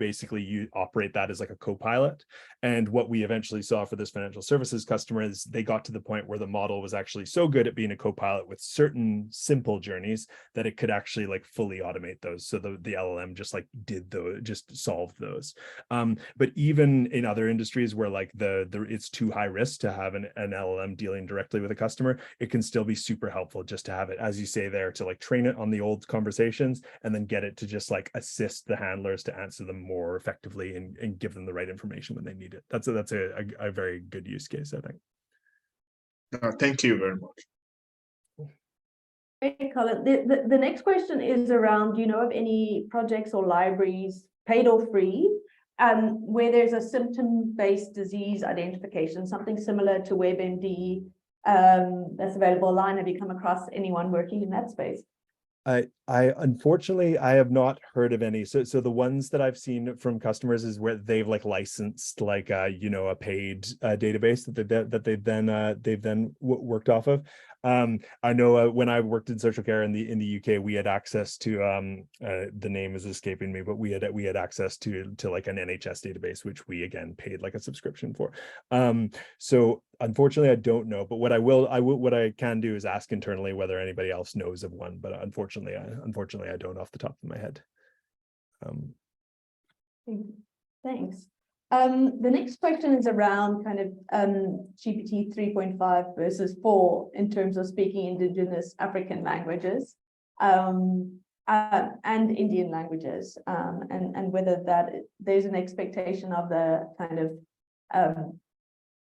operate that as like a co-pilot. And what we eventually saw for this financial services customer is they got to the point where the model was actually so good at being a co-pilot with certain simple journeys that it could actually like fully automate those. So the LLM just like just solved those. But even in other industries where like it's too high risk to have an LLM dealing directly with a customer, it can still be super helpful just to have it, as you say there, to like train it on the old conversations and then get it to just like assist the handlers to answer them more effectively and give them the right information when they need it. That's a very good use case, I think.
Thank you very much.
Hey, Colin, the next question is around, do you know of any projects or libraries, paid or free, where there's a symptom-based disease identification, something similar to WebMD that's available online? Have you come across anyone working in that space?
I unfortunately I have not heard of any. So the ones that I've seen from customers is where they've like licensed like a paid database that they've then worked off of. I know when I worked in social care in the UK, we had access to the name is escaping me, but we had access to like an NHS database, which we again paid like a subscription for. So unfortunately, I don't know, but what I can do is ask internally whether anybody else knows of one. But unfortunately, I don't off the top of my head.
Thanks. The next question is around kind of GPT 3.5 versus 4 in terms of speaking indigenous African languages and Indian languages, and whether there's an expectation of the kind of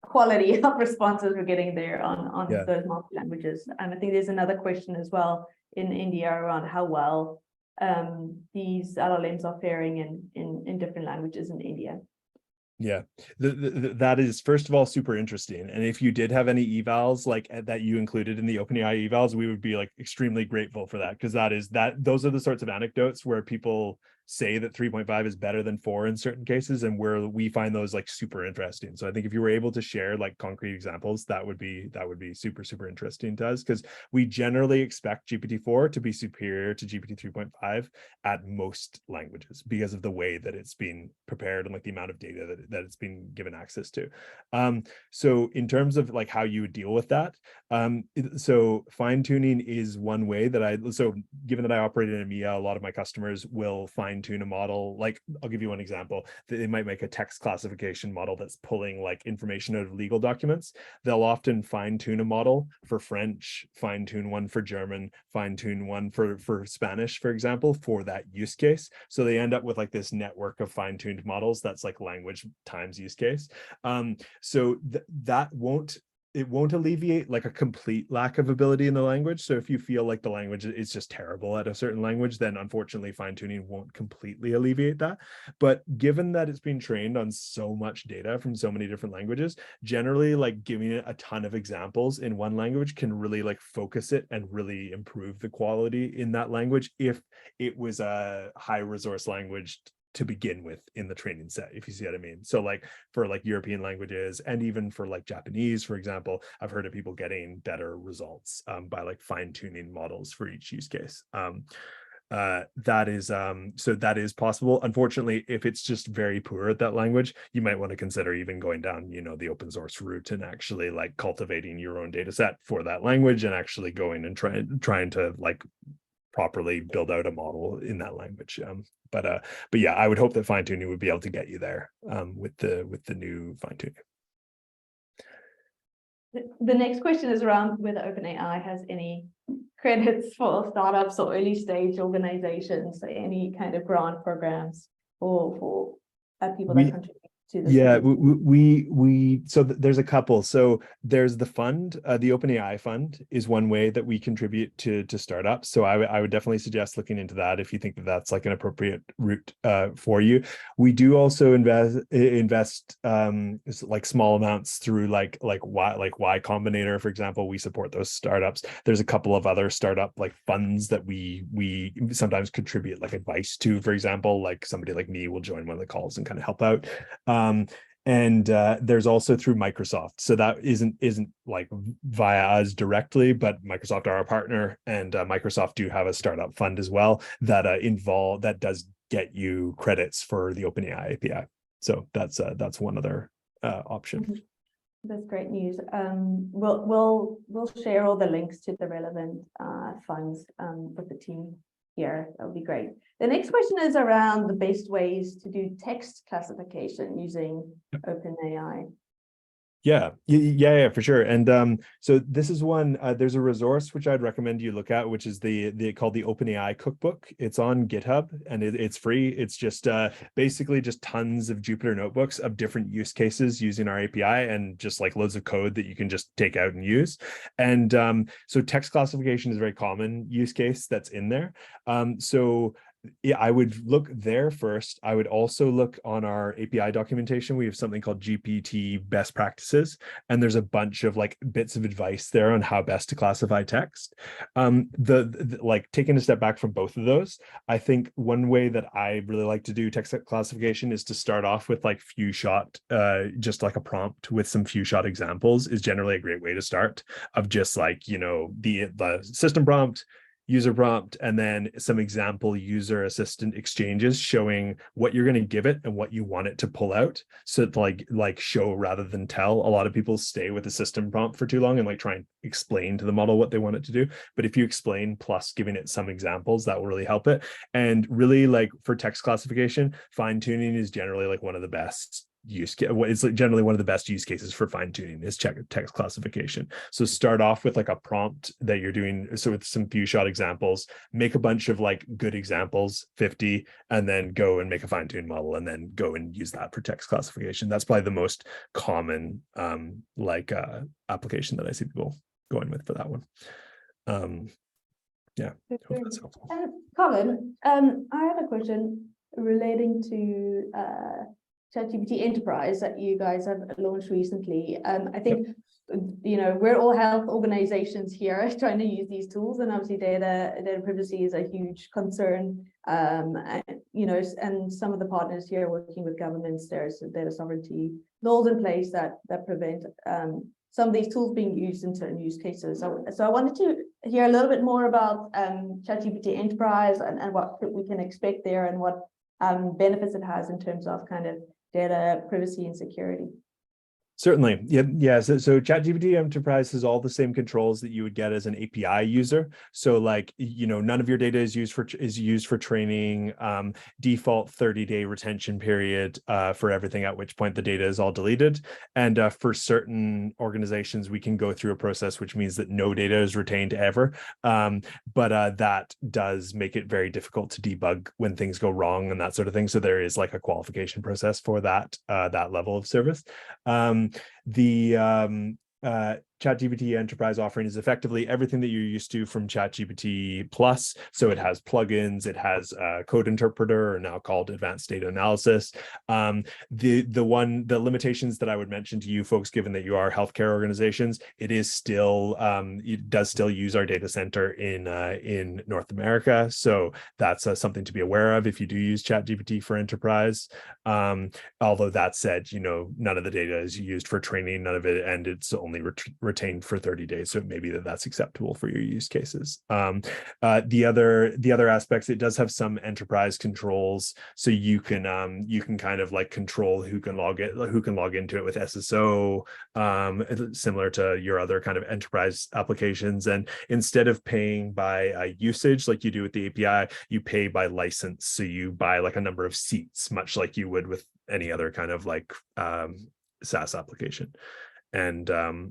quality of responses we're getting there on those multi-languages. And I think there's another question as well in India around how well these LLMs are faring in different languages in India.
Yeah, that is, first of all, super interesting. And if you did have any evals like that you included in the OpenAI evals, we would be like extremely grateful for that, because those are the sorts of anecdotes where people say that 3.5 is better than 4 in certain cases, and where we find those like super interesting. So I think if you were able to share like concrete examples, that would be super interesting to us, because we generally expect GPT-4 to be superior to GPT 3.5 at most languages because of the way that it's been prepared and like the amount of data that it's been given access to. So in terms of like how you would deal with that, so fine tuning is one way that so given that I operate in EMEA, a lot of my customers will fine tune a model. Like, I'll give you one example. They might make a text classification model that's pulling like information out of legal documents. They'll often fine tune a model for French, fine tune one for German, fine tune one for Spanish, for example, for that use case. So they end up with like this network of fine tuned models that's like language times use case. So that won't alleviate like a complete lack of ability in the language. So if you feel like the language is just terrible at a certain language, then unfortunately fine tuning won't completely alleviate that. But given that it's been trained on so much data from so many different languages, generally like giving it a ton of examples in one language can really like focus it and really improve the quality in that language if it was a high resource language to begin with in the training set, if you see what I mean. So like for like European languages, and even for like Japanese, for example, I've heard of people getting better results by like fine tuning models for each use case. That is possible. Unfortunately, if it's just very poor at that language, you might want to consider even going down, the open source route and actually like cultivating your own data set for that language and actually going and trying to like properly build out a model in that language. But yeah, I would hope that fine tuning would be able to get you there with the new fine tuning.
The next question is around whether OpenAI has any credits for startups or early stage organizations, so any kind of grant programs for people that contribute to this.
Yeah, so there's a couple. So there's the fund, the OpenAI fund is one way that we contribute to startups. So I would definitely suggest looking into that if you think that that's like an appropriate route for you. We do also invest like small amounts through like Y Combinator, for example. We support those startups. There's a couple of other startup like funds that we sometimes contribute like advice to. For example, like somebody like me will join one of the calls and kind of help out. And there's also through Microsoft. So that isn't like via us directly, but Microsoft are our partner, and Microsoft do have a startup fund as well that does get you credits for the OpenAI API. So that's one other option.
That's great news. We'll share all the links to the relevant funds with the team here. That would be great. The next question is around the best ways to do text classification using OpenAI.
Yeah, for sure. And so this is one, there's a resource which I'd recommend you look at, which is called the OpenAI cookbook. It's on GitHub and it's free. It's just basically just tons of Jupyter notebooks of different use cases using our API, and just like loads of code that you can just take out and use. And so text classification is a very common use case that's in there. So yeah, I would look there first. I would also look on our API documentation. We have something called GPT best practices, and there's a bunch of like bits of advice there on how best to classify text. Like taking a step back from both of those, I think one way that I really like to do text classification is to start off with like few shot, just like a prompt with some few shot examples is generally a great way to start, of just like, the system prompt, user prompt, and then some example user assistant exchanges showing what you're going to give it and what you want it to pull out. So it's like show rather than tell. A lot of people stay with the system prompt for too long and like try and explain to the model what they want it to do. But if you explain plus giving it some examples, that will really help it. And really, like for text classification, fine tuning is generally like one of the best it's generally one of the best use cases for fine tuning is text classification. So start off with like a prompt that you're doing. So with some few shot examples, make a bunch of like good examples, 50, and then go and make a fine tune model and then go and use that for text classification. That's probably the most common application that I see people going with for that one. Yeah, I hope that's helpful.
Colin, I have a question relating to ChatGPT Enterprise that you guys have launched recently. I think, you know, we're all health organizations here trying to use these tools, and obviously data privacy is a huge concern. And, you know, and some of the partners here working with governments, there's data sovereignty laws in place that prevent some of these tools being used in certain use cases. So I wanted to hear a little bit more about ChatGPT Enterprise and what we can expect there, and what benefits it has in terms of kind of data privacy and security.
Certainly. Yeah. So ChatGPT Enterprise has all the same controls that you would get as an API user. So like, you know, none of your data is used for training, default 30-day retention period for everything, at which point the data is all deleted. And for certain organizations, we can go through a process, which means that no data is retained ever. But that does make it very difficult to debug when things go wrong and that sort of thing. So there is like a qualification process for that level of service. The ChatGPT Enterprise offering is effectively everything that you're used to from ChatGPT Plus. So it has plugins, it has a code interpreter, or now called advanced data analysis. The limitations that I would mention to you folks, given that you are healthcare organizations, it does still use our data center in North America. So that's something to be aware of if you do use ChatGPT for Enterprise. Although that said, you know, none of the data is used for training, none of it, and it's only retained for 30 days. So it may be that that's acceptable for your use cases. The other aspects, it does have some enterprise controls. So you can kind of like control who can log into it with SSO, similar to your other kind of enterprise applications. And instead of paying by usage like you do with the API, you pay by license. So you buy like a number of seats, much like you would with any other kind of like SaaS application. And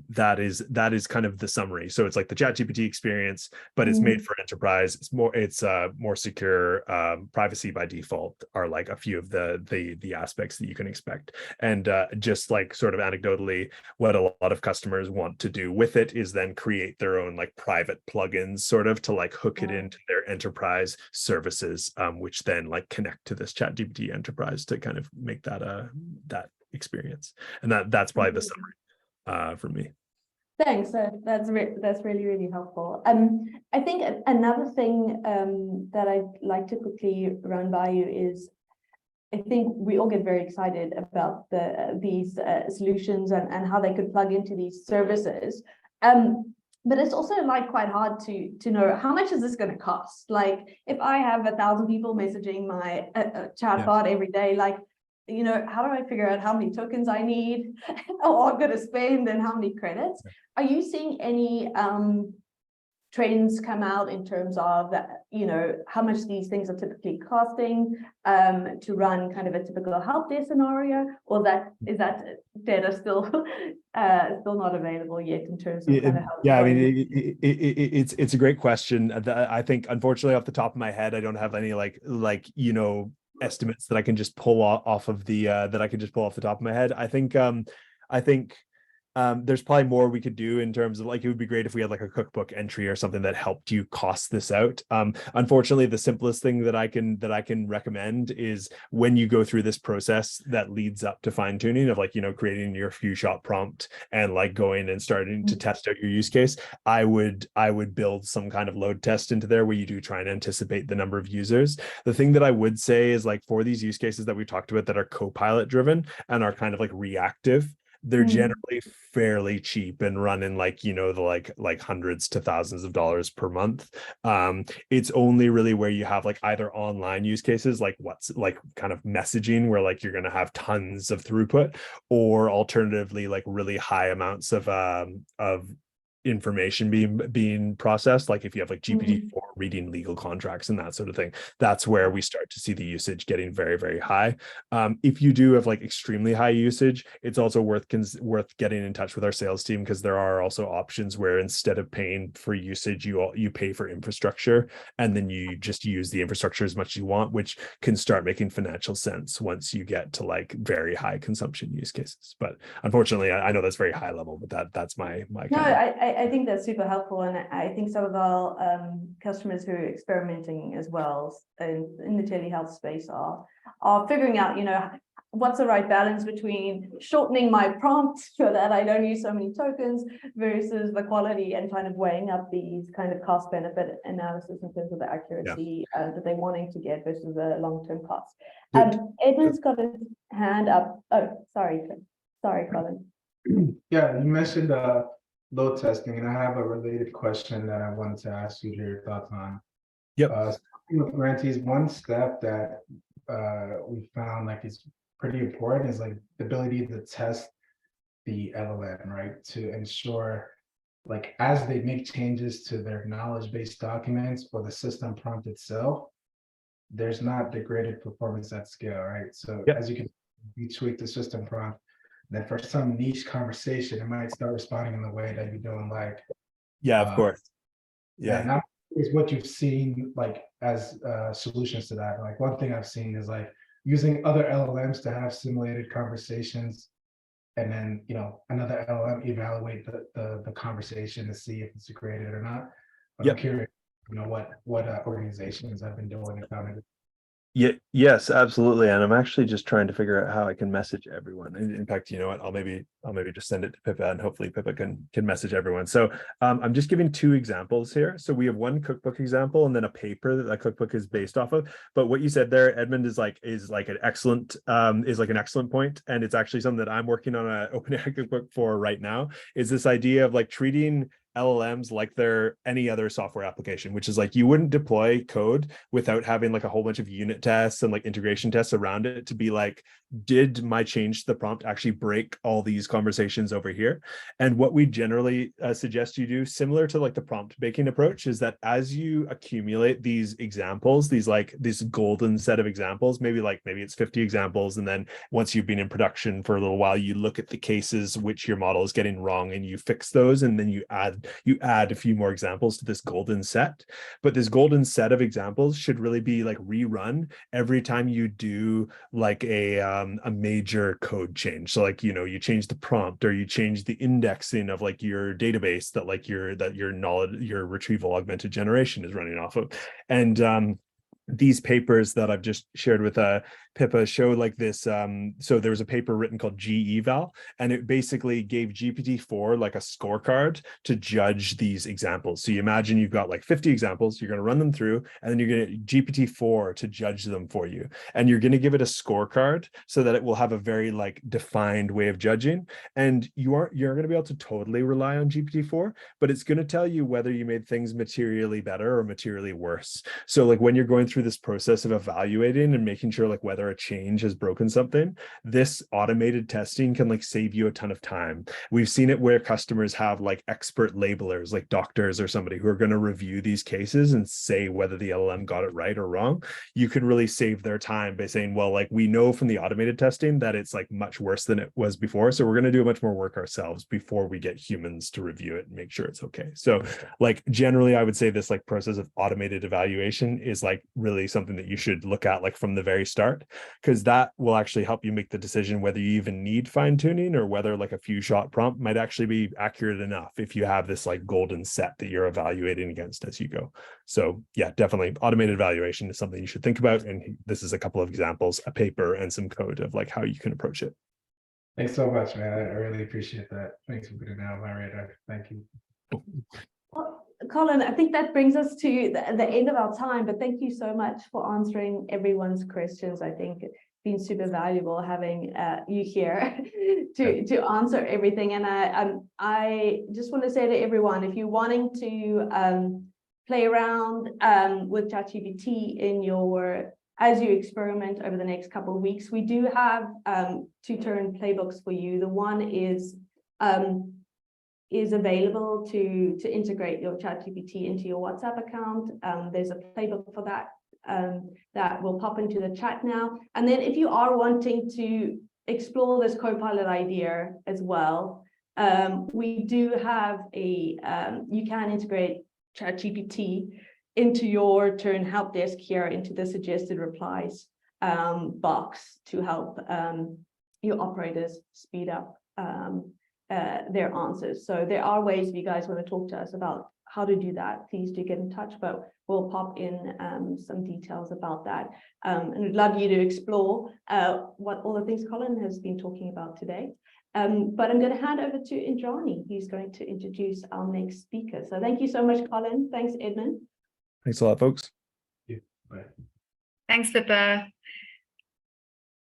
that is kind of the summary. So it's like the ChatGPT experience, but it's made for enterprise. It's more secure. Privacy by default are like a few of the aspects that you can expect. And just like sort of anecdotally, what a lot of customers want to do with it is then create their own like private plugins, sort of to like hook it into their enterprise services, which then like connect to this ChatGPT Enterprise to kind of make that that experience. And that's probably the summary for me.
Thanks. That's really, really helpful. I think another thing that I'd like to quickly run by you is, I think we all get very excited about these solutions and how they could plug into these services. But it's also like quite hard to know how much is this going to cost. Like if I have 1,000 people messaging my chatbot every day, like, you know, how do I figure out how many tokens I need or I'm going to spend and how many credits? Are you seeing any trends come out in terms of that, you know, how much these things are typically costing to run kind of a typical help desk scenario, or is that data still not available yet in terms of kind of how?
Yeah, I mean, it's a great question. I think unfortunately off the top of my head, I don't have any like you know, estimates that I can just pull off of the top of my head. I think there's probably more we could do in terms of like, it would be great if we had like a cookbook entry or something that helped you cost this out. Unfortunately, the simplest thing that I can recommend is when you go through this process that leads up to fine tuning of like, you know, creating your few shot prompt and like going and starting to test out your use case, I would build some kind of load test into there where you do try and anticipate the number of users. The thing that I would say is like for these use cases that we talked about that are Copilot driven and are kind of like reactive, they're generally fairly cheap and running like, you know, the like hundreds to thousands of dollars per month. It's only really where you have like either online use cases, like what's like kind of messaging where like you're going to have tons of throughput, or alternatively like really high amounts of information being processed, like if you have like GPT-4 reading legal contracts and that sort of thing, that's where we start to see the usage getting very, very high. If you do have like extremely high usage, it's also worth getting in touch with our sales team, because there are also options where instead of paying for usage, you pay for infrastructure, and then you just use the infrastructure as much as you want, which can start making financial sense once you get to like very high consumption use cases. But unfortunately, I know that's very high level, but that's my
no, I think that's super helpful, and I think some of our customers who are experimenting as well in the telehealth space are figuring out, you know, what's the right balance between shortening my prompt so that I don't use so many tokens versus the quality, and kind of weighing up these kind of cost benefit analysis in terms of the accuracy that they're wanting to get versus the long-term cost. Edmund's got his hand up. Oh, sorry, Colin.
Yeah, you mentioned load testing, and I have a related question that I wanted to ask you your thoughts on.
Yep.
With grantees, one step that we found like is pretty important is like the ability to test the LLM, right? To ensure, like, as they make changes to their knowledge-based documents or the system prompt itself, there's not degraded performance at scale, right? So as you can, you tweak the system prompt, then for some niche conversation, it might start responding in the way that you don't like.
Of course.
And now is what you've seen like as solutions to that. Like one thing I've seen is like using other LLMs to have simulated conversations, and then another LLM evaluate the conversation to see if it's degraded or not. But I'm curious, what organizations have been doing and found it.
Yes, absolutely. And I'm actually just trying to figure out how I can message everyone. In fact, you know what? I'll maybe just send it to Pippa, and hopefully Pippa can message everyone. So I'm just giving two examples here. So we have one cookbook example and then a paper that cookbook is based off of. But what you said there, Edmund, is like an excellent point. And it's actually something that I'm working on an OpenAI cookbook for right now, is this idea of like treating LLMs like they're any other software application, which is like you wouldn't deploy code without having like a whole bunch of unit tests and like integration tests around it to be like, did my change to the prompt actually break all these conversations over here? And what we generally suggest you do, similar to like the prompt baking approach, is that as you accumulate these examples, this golden set of examples, maybe it's 50 examples, and then once you've been in production for a little while, you look at the cases which your model is getting wrong and you fix those, and then you add a few more examples to this golden set. But this golden set of examples should really be like rerun every time you do like a major code change. So like, you change the prompt, or you change the indexing of like your database that like your retrieval augmented generation is running off of. And these papers that I've just shared with Pippa show like this. So there was a paper written called G-Eval, and it basically gave GPT-4 like a scorecard to judge these examples. So you imagine you've got like 50 examples, you're going to run them through, and then you're going to GPT-4 to judge them for you. And you're going to give it a scorecard so that it will have a very like defined way of judging. And you're going to be able to totally rely on GPT-4, but it's going to tell you whether you made things materially better or materially worse. So like when you're going through this process of evaluating and making sure like whether a change has broken something, this automated testing can like save you a ton of time. We've seen it where customers have like expert labelers, like doctors or somebody, who are going to review these cases and say whether the LLM got it right or wrong. You can really save their time by saying, well, like we know from the automated testing that it's like much worse than it was before, so we're going to do much more work ourselves before we get humans to review it and make sure it's okay. So like generally I would say this like process of automated evaluation is like really something that you should look at like from the very start, because that will actually help you make the decision whether you even need fine tuning, or whether like a few shot prompt might actually be accurate enough if you have this like golden set that you're evaluating against as you go. So yeah, definitely automated evaluation is something you should think about. And this is a couple of examples, a paper and some code of like how you can approach it.
Thanks so much, man. I really appreciate that. Thanks for putting that on my radar. Thank you.
Well, Colin, I think that brings us to the end of our time, but thank you so much for answering everyone's questions. I think it's been super valuable having you here to answer everything. And I just want to say to everyone, if you're wanting to play around with ChatGPT as you experiment over the next couple of weeks, we do have two-turn playbooks for you. The one is available to integrate your ChatGPT into your WhatsApp account. There's a playbook for that that will pop into the chat now. And then if you are wanting to explore this Copilot idea as well, we do have you can integrate ChatGPT into your Turn help desk here, into the suggested replies box, to help your operators speed up their answers. So there are ways, if you guys want to talk to us about how to do that, please do get in touch, but we'll pop in some details about that. And we'd love you to explore what all the things Colin has been talking about today. But I'm going to hand over to Indrani, who's going to introduce our next speaker. So thank you so much, Colin. Thanks, Edmund.
Thanks a lot, folks.
Yeah. Bye.
Thanks, Pippa.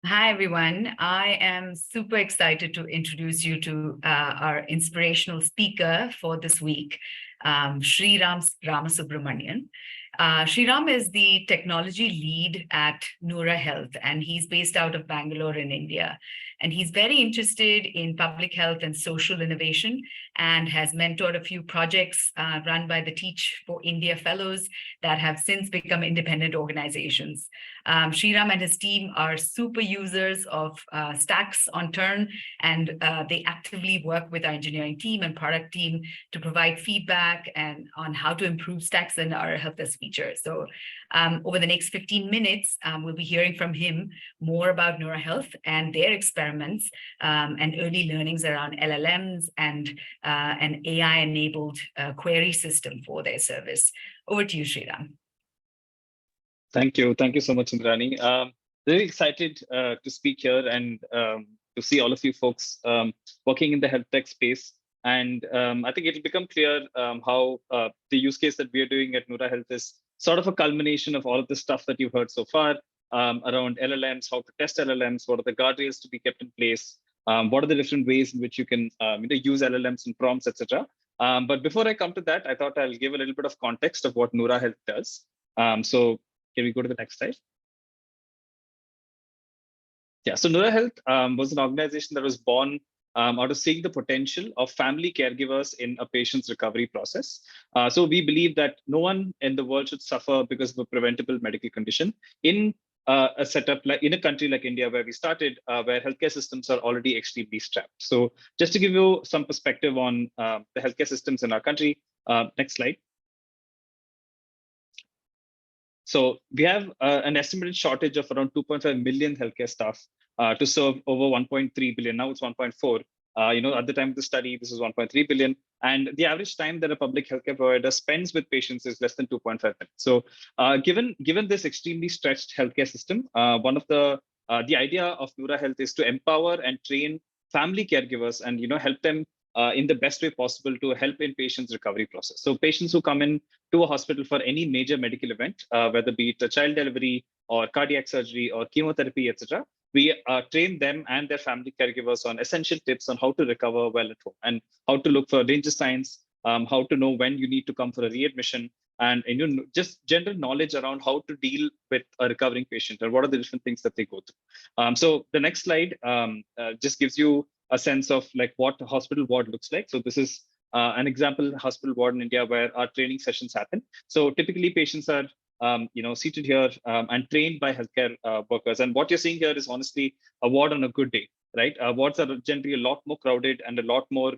Hi, everyone. I am super excited to introduce you to our inspirational speaker for this week, Sriram Ramasubramanian. Sriram is the technology lead at Noura Health, and he's based out of Bangalore in India. And he's very interested in public health and social innovation, and has mentored a few projects run by the Teach for India Fellows that have since become independent organizations. Sriram and his team are super users of Stacks on Turn, and they actively work with our engineering team and product team to provide feedback and on how to improve Stacks and our help desk features. So over the next 15 minutes, we'll be hearing from him more about Noura Health and their experiments and early learnings around LLMs and an AI-enabled query system for their service. Over to you, Sriram.
Thank you. Thank you so much, Indrani. Very excited to speak here and to see all of you folks working in the health tech space. And I think it'll become clear how the use case that we are doing at Noura Health is sort of a culmination of all of the stuff that you've heard so far around LLMs, how to test LLMs, what are the guardrails to be kept in place, what are the different ways in which you can use LLMs and prompts, etc. But before I come to that, I thought I'll give a little bit of context of what Noura Health does. So can we go to the next slide? Yeah, so Noura Health was an organization that was born out of seeing the potential of family caregivers in a patient's recovery process. So we believe that no one in the world should suffer because of a preventable medical condition in a setup like in a country like India, where we started, where healthcare systems are already extremely strapped. So just to give you some perspective on the healthcare systems in our country, next slide. So we have an estimated shortage of around 2.5 million healthcare staff to serve over 1.3 billion. Now it's 1.4. At the time of the study, this is 1.3 billion. And the average time that a public healthcare provider spends with patients is less than 2.5 minutes. So given this extremely stretched healthcare system, one of the idea of Noura Health is to empower and train family caregivers and help them in the best way possible to help in patients' recovery process. So patients who come in to a hospital for any major medical event, whether be it a child delivery or cardiac surgery or chemotherapy, etc., we train them and their family caregivers on essential tips on how to recover well at home and how to look for danger signs, how to know when you need to come for a readmission, and just general knowledge around how to deal with a recovering patient and what are the different things that they go through. So the next slide just gives you a sense of like what a hospital ward looks like. So this is an example hospital ward in India where our training sessions happen. So typically patients are seated here and trained by healthcare workers. And what you're seeing here is honestly a ward on a good day, right? Wards are generally a lot more crowded and a lot more,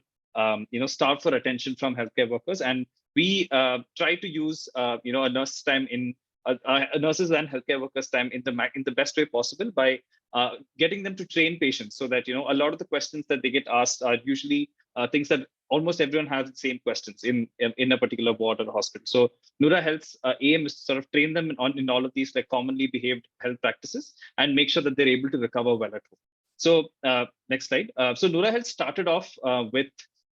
starved for attention from healthcare workers. And we try to use, a nurse's time in nurses and healthcare workers' time in the best way possible by getting them to train patients, so that a lot of the questions that they get asked are usually things that almost everyone has the same questions in a particular ward or hospital. So Noura Health's aim is to sort of train them in all of these like commonly behaved health practices and make sure that they're able to recover well at home. So next slide. So Noura Health started off with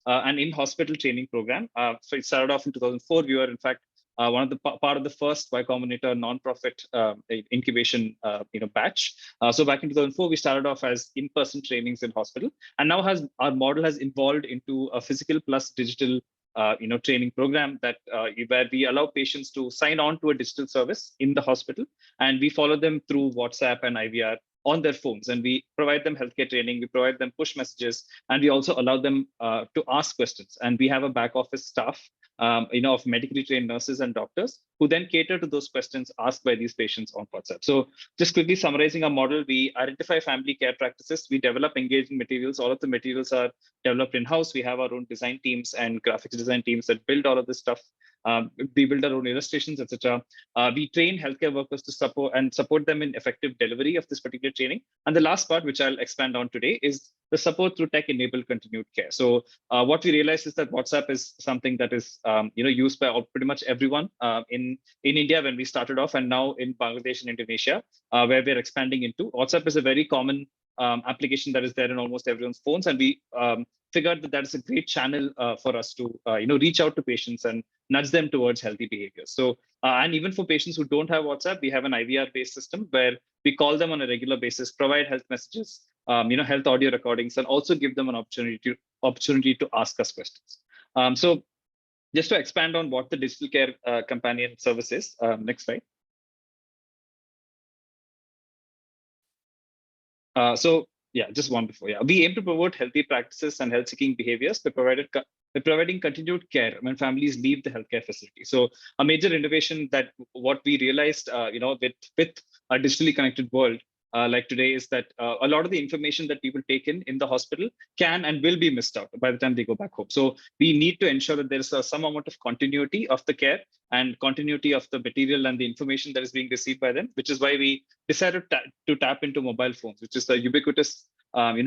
an in-hospital training program. So it started off in 2004. We were in fact one of the part of the first Y Combinator nonprofit incubation batch. So back in 2004, we started off as in-person trainings in hospital, and now our model has evolved into a physical plus digital training program that where we allow patients to sign on to a digital service in the hospital, and we follow them through WhatsApp and IVR on their phones, and we provide them healthcare training, we provide them push messages, and we also allow them to ask questions. And we have a back office staff of medically trained nurses and doctors who then cater to those questions asked by these patients on WhatsApp. So just quickly summarizing our model, we identify family care practices, we develop engaging materials. All of the materials are developed in-house. We have our own design teams and graphics design teams that build all of this stuff. We build our own illustrations, etc. We train healthcare workers to support them in effective delivery of this particular training. And the last part, which I'll expand on today, is the support through tech-enabled continued care. So what we realized is that WhatsApp is something that is used by pretty much everyone in India when we started off, and now in Bangladesh and Indonesia, where we're expanding into. WhatsApp is a very common application that is there in almost everyone's phones, and we figured that is a great channel for us to reach out to patients and nudge them towards healthy behaviors. So and even for patients who don't have WhatsApp, we have an IVR-based system where we call them on a regular basis, provide health messages, health audio recordings, and also give them an opportunity to ask us questions. So just to expand on what the digital care companion service is, next slide. So yeah, just one before. Yeah, we aim to promote healthy practices and health-seeking behaviors by providing continued care when families leave the healthcare facility. So a major innovation that what we realized, with a digitally connected world like today is that a lot of the information that people take in the hospital can and will be missed out by the time they go back home. So we need to ensure that there is some amount of continuity of the care and continuity of the material and the information that is being received by them, which is why we decided to tap into mobile phones, which is the ubiquitous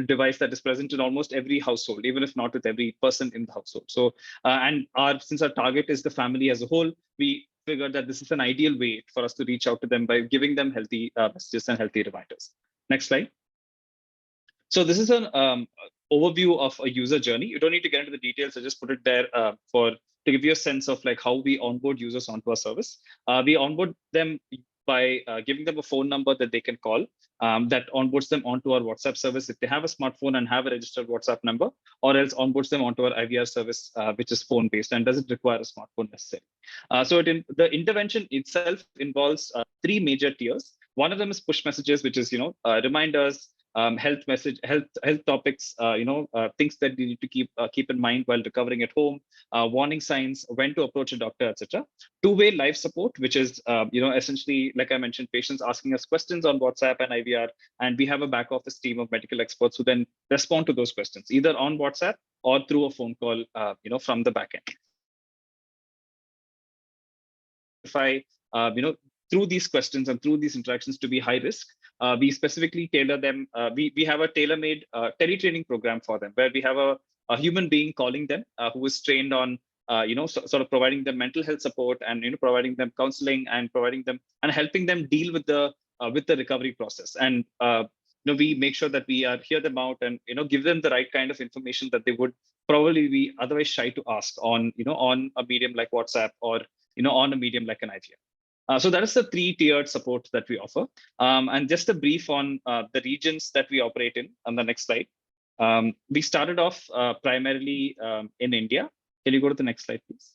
device that is present in almost every household, even if not with every person in the household. So, and since our target is the family as a whole, we figured that this is an ideal way for us to reach out to them by giving them healthy messages and healthy reminders. Next slide. So this is an overview of a user journey. You don't need to get into the details. I just put it there to give you a sense of like how we onboard users onto our service. We onboard them by giving them a phone number that they can call that onboards them onto our WhatsApp service if they have a smartphone and have a registered WhatsApp number, or else onboards them onto our IVR service, which is phone-based and doesn't require a smartphone necessarily. So the intervention itself involves 3 major tiers. One of them is push messages, which is reminders, health topics, things that you need to keep in mind while recovering at home, warning signs, when to approach a doctor, etc. Two-way live support, which is essentially, like I mentioned, patients asking us questions on WhatsApp and IVR, and we have a back office team of medical experts who then respond to those questions either on WhatsApp or through a phone call, from the back end. Through these questions and through these interactions to be high risk, we specifically tailor them. We have a tailor-made teletraining program for them, where we have a human being calling them who is trained on, sort of providing them mental health support and providing them counseling and providing them and helping them deal with the recovery process. And we make sure that we hear them out and give them the right kind of information that they would probably be otherwise shy to ask on on a medium like WhatsApp or on a medium like an IVR. So that is the 3-tiered support that we offer. And just a brief on the regions that we operate in on the next slide. We started off primarily in India. Can you go to the next slide, please?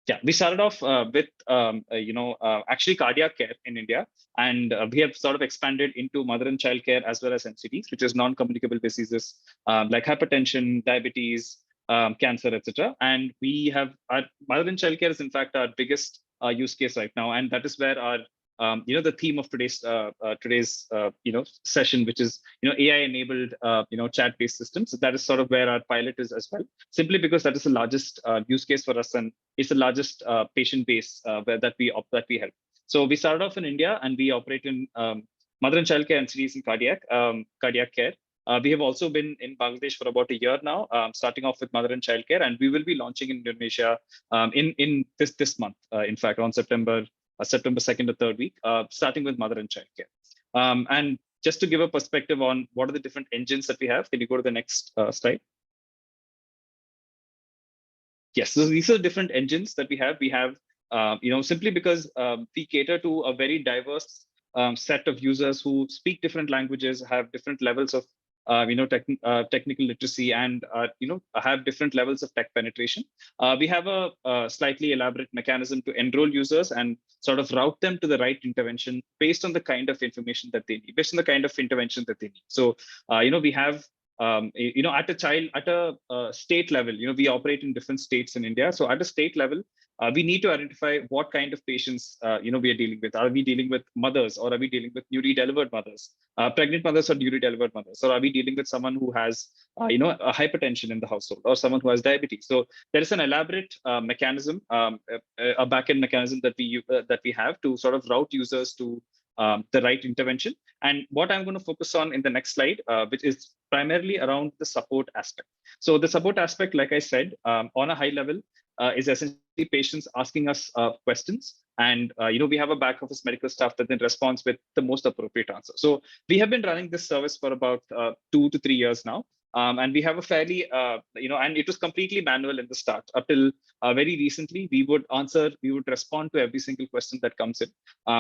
Yeah, we started off with, actually cardiac care in India. And we have sort of expanded into mother and child care as well as NCDs, which is non-communicable diseases like hypertension, diabetes, cancer, etc. And we have our mother and child care is in fact our biggest use case right now, and that is where our the theme of today's session, which is AI-enabled chat-based systems. So that is sort of where our pilot is as well, simply because that is the largest use case for us, and it's the largest patient base that we help. So we started off in India, and we operate in mother and child care, NCDs, and cardiac care. We have also been in Bangladesh for about a year now, starting off with mother and child care, and we will be launching in Indonesia in this month, in fact, on September 2nd or 3rd week, starting with mother and child care. And just to give a perspective on what are the different engines that we have, can you go to the next slide? Yes, so these are different engines that we have. We have, simply because we cater to a very diverse set of users who speak different languages, have different levels of technical literacy, and have different levels of tech penetration. We have a slightly elaborate mechanism to enroll users and sort of route them to the right intervention based on the kind of information that they need, based on the kind of intervention that they need. So we have at a state level, we operate in different states in India. So at a state level, we need to identify what kind of patients we are dealing with. Are we dealing with mothers, or are we dealing with newly delivered mothers, pregnant mothers or newly delivered mothers, or are we dealing with someone who has a hypertension in the household, or someone who has diabetes? So there is an elaborate mechanism, a backend mechanism that we have to sort of route users to the right intervention. And what I'm going to focus on in the next slide, which is primarily around the support aspect. So the support aspect, like I said, on a high level, is essentially patients asking us questions. And we have a back office medical staff that then responds with the most appropriate answer. So we have been running this service for about 2 to 3 years now. And we have a fairly, and it was completely manual in the start. Up till very recently, we would respond to every single question that comes in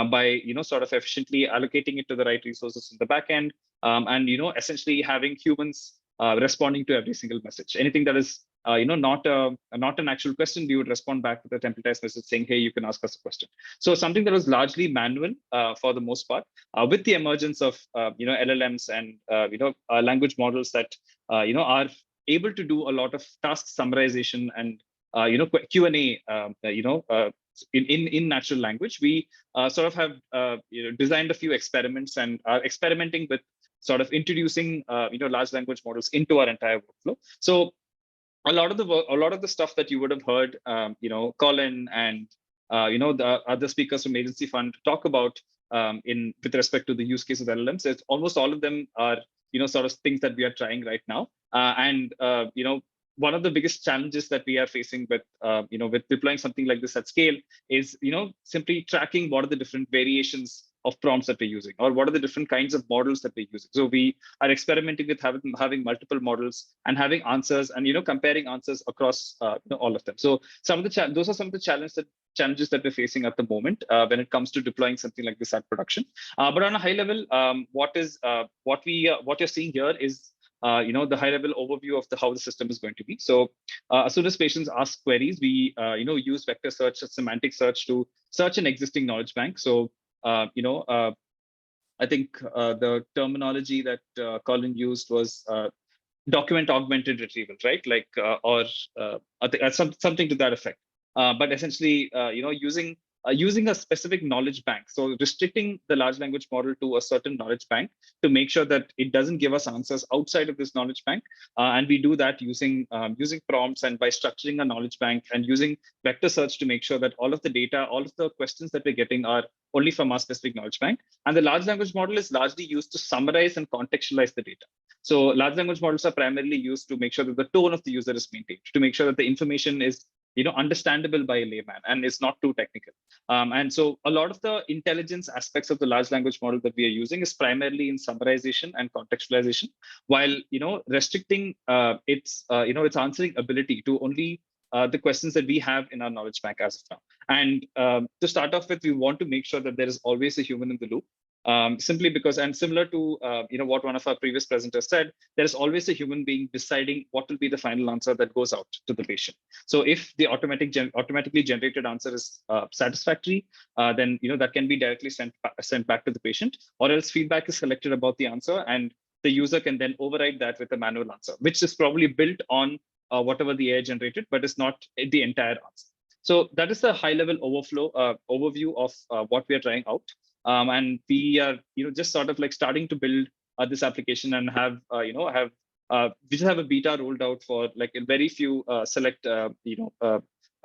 by, sort of efficiently allocating it to the right resources in the back end, and, essentially having humans responding to every single message. Anything that is, not an actual question, we would respond back to the templatized message saying, hey, you can ask us a question. So something that was largely manual for the most part, with the emergence of, LLMs and, language models that, are able to do a lot of task summarization and, Q&A, in natural language. We sort of have, designed a few experiments and are experimenting with sort of introducing, large language models into our entire workflow. So a lot of the stuff that you would have heard, Colin and the other speakers from Agency Fund talk about with respect to the use case of LLMs, it's almost all of them are sort of things that we are trying right now. One of the biggest challenges that we are facing with with deploying something like this at scale is simply tracking what are the different variations of prompts that we're using, or what are the different kinds of models that we're using. So we are experimenting with having multiple models and having answers and comparing answers across all of them. So those are some of the challenges that we're facing at the moment when it comes to deploying something like this at production. But on a high level, what you're seeing here is the high level overview of how the system is going to be. So as soon as patients ask queries, we use vector search and semantic search to search an existing knowledge bank. So I think the terminology that Colin used was document augmented retrieval, right? Like, or I think something to that effect. But essentially, using a specific knowledge bank. So restricting the large language model to a certain knowledge bank to make sure that it doesn't give us answers outside of this knowledge bank. And we do that using prompts and by structuring a knowledge bank and using vector search to make sure that all of the data, all of the questions that we're getting are only from our specific knowledge bank. And the large language model is largely used to summarize and contextualize the data. So large language models are primarily used to make sure that the tone of the user is maintained, to make sure that the information is understandable by a layman and is not too technical. And so a lot of the intelligence aspects of the large language model that we are using is primarily in summarization and contextualization, while restricting its answering ability to only the questions that we have in our knowledge bank as of now. And to start off with, we want to make sure that there is always a human in the loop. Simply because, and similar to what one of our previous presenters said, there is always a human being deciding what will be the final answer that goes out to the patient. So if the automatically generated answer is satisfactory, then that can be directly sent back to the patient, or else feedback is collected about the answer, and the user can then override that with a manual answer, which is probably built on whatever the AI generated, but it's not the entire answer. So that is the high-level overview of what we are trying out. And we are, just sort of like starting to build this application and have we just have a beta rolled out for like a very few select, a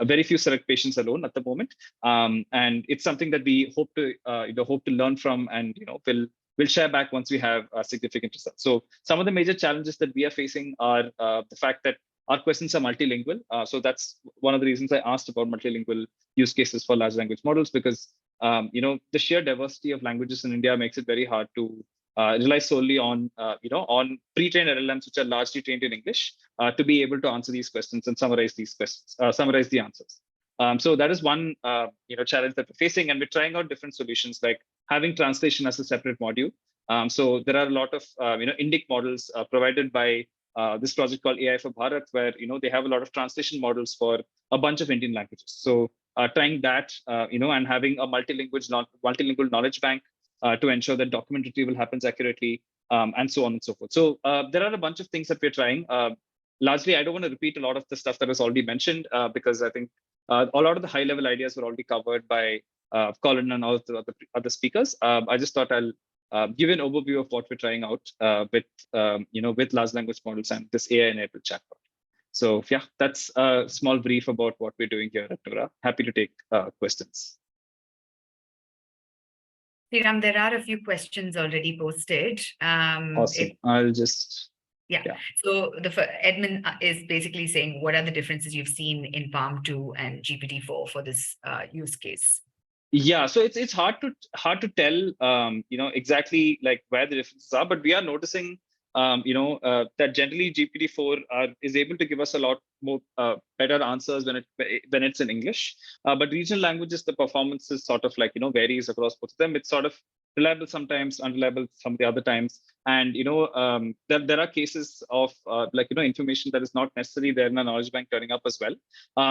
very few select patients alone at the moment. And it's something that we hope to learn from, and we'll share back once we have significant results. So some of the major challenges that we are facing are the fact that our questions are multilingual. So that's one of the reasons I asked about multilingual use cases for large language models, because the sheer diversity of languages in India makes it very hard to rely solely on pre-trained LLMs, which are largely trained in English, to be able to answer these questions and summarize these questions, summarize the answers. So that is one challenge that we're facing, and we're trying out different solutions, like having translation as a separate module. So there are a lot of Indic models provided by this project called AI for Bharat, where they have a lot of translation models for a bunch of Indian languages. So trying that, and having a multilingual knowledge bank to ensure that document retrieval happens accurately, and so on and so forth. So there are a bunch of things that we're trying. Largely, I don't want to repeat a lot of the stuff that was already mentioned, because I think a lot of the high-level ideas were already covered by Colin and all of the other speakers. I just thought I'll give an overview of what we're trying out with large language models and this AI-enabled chatbot. So yeah, that's a small brief about what we're doing here at Nura. Happy to take questions.
Sriram, there are a few questions already posted.
Awesome. I'll just.
Yeah. So Edmund is basically saying, what are the differences you've seen in Palm 2 and GPT-4 for this use case?
Yeah, so it's hard to tell exactly like where the differences are, but we are noticing that generally GPT-4 is able to give us a lot more better answers when it's in English. But regional languages, the performance is sort of like varies across both of them. It's sort of reliable sometimes, unreliable some of the other times, and there are cases of information that is not necessarily there in a knowledge bank turning up as well.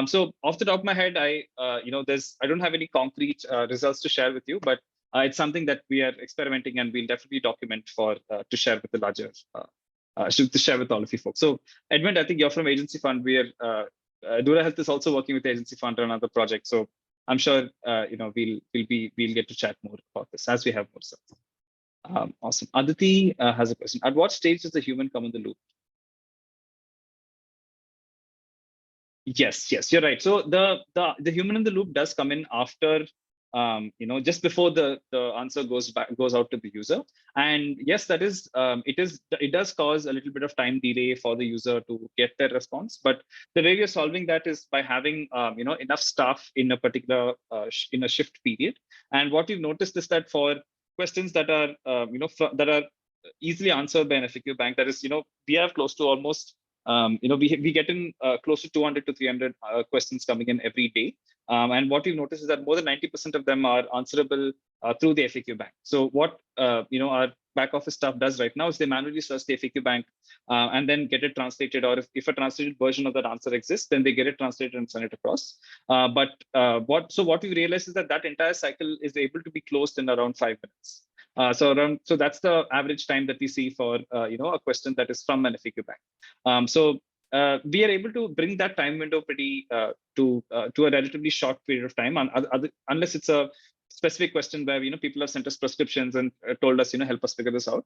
So off the top of my head, I don't have any concrete results to share with you, but it's something that we are experimenting, and we'll definitely document for to share with the larger to share with all of you folks. So Edmund, I think you're from Agency Fund. We are Dura Health is also working with Agency Fund on another project. So I'm sure we'll get to chat more about this as we have more stuff. Awesome. Aditi has a question. At what stage does the human come in the loop? Yes, you're right. So the human in the loop does come in after just before the answer goes out to the user. And yes, that is it does cause a little bit of time delay for the user to get their response. But the way we are solving that is by having enough staff in a particular in a shift period. And what we've noticed is that for questions that are that are easily answered by an FAQ bank, that is we have close to almost we get in close to 200 to 300 questions coming in every day. And what we've noticed is that more than 90% of them are answerable through the FAQ bank. So what our back office staff does right now is they manually search the FAQ bank and then get it translated, or if a translated version of that answer exists, then they get it translated and send it across. But what we realized is that entire cycle is able to be closed in around 5 minutes. So that's the average time that we see for a question that is from an FAQ bank. We are able to bring that time window pretty to a relatively short period of time, unless it's a specific question where people have sent us prescriptions and told us help us figure this out.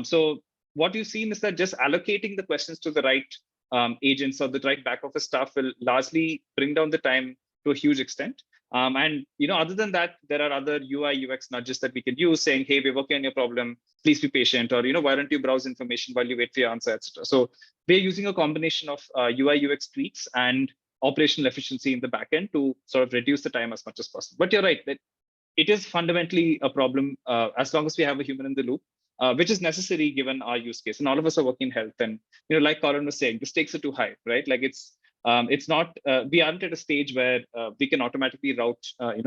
So what you've seen is that just allocating the questions to the right agents or the right back office staff will largely bring down the time to a huge extent. And other than that, there are other UI UX nudges that we can use, saying, hey, we're working on your problem, please be patient, or why don't you browse information while you wait for your answer, etc. So we're using a combination of UI UX tweaks and operational efficiency in the backend to sort of reduce the time as much as possible. But you're right, that it is fundamentally a problem as long as we have a human in the loop, which is necessary given our use case. And all of us are working in health, and like Colin was saying, the stakes are too high, right? Like it's not we aren't at a stage where we can automatically route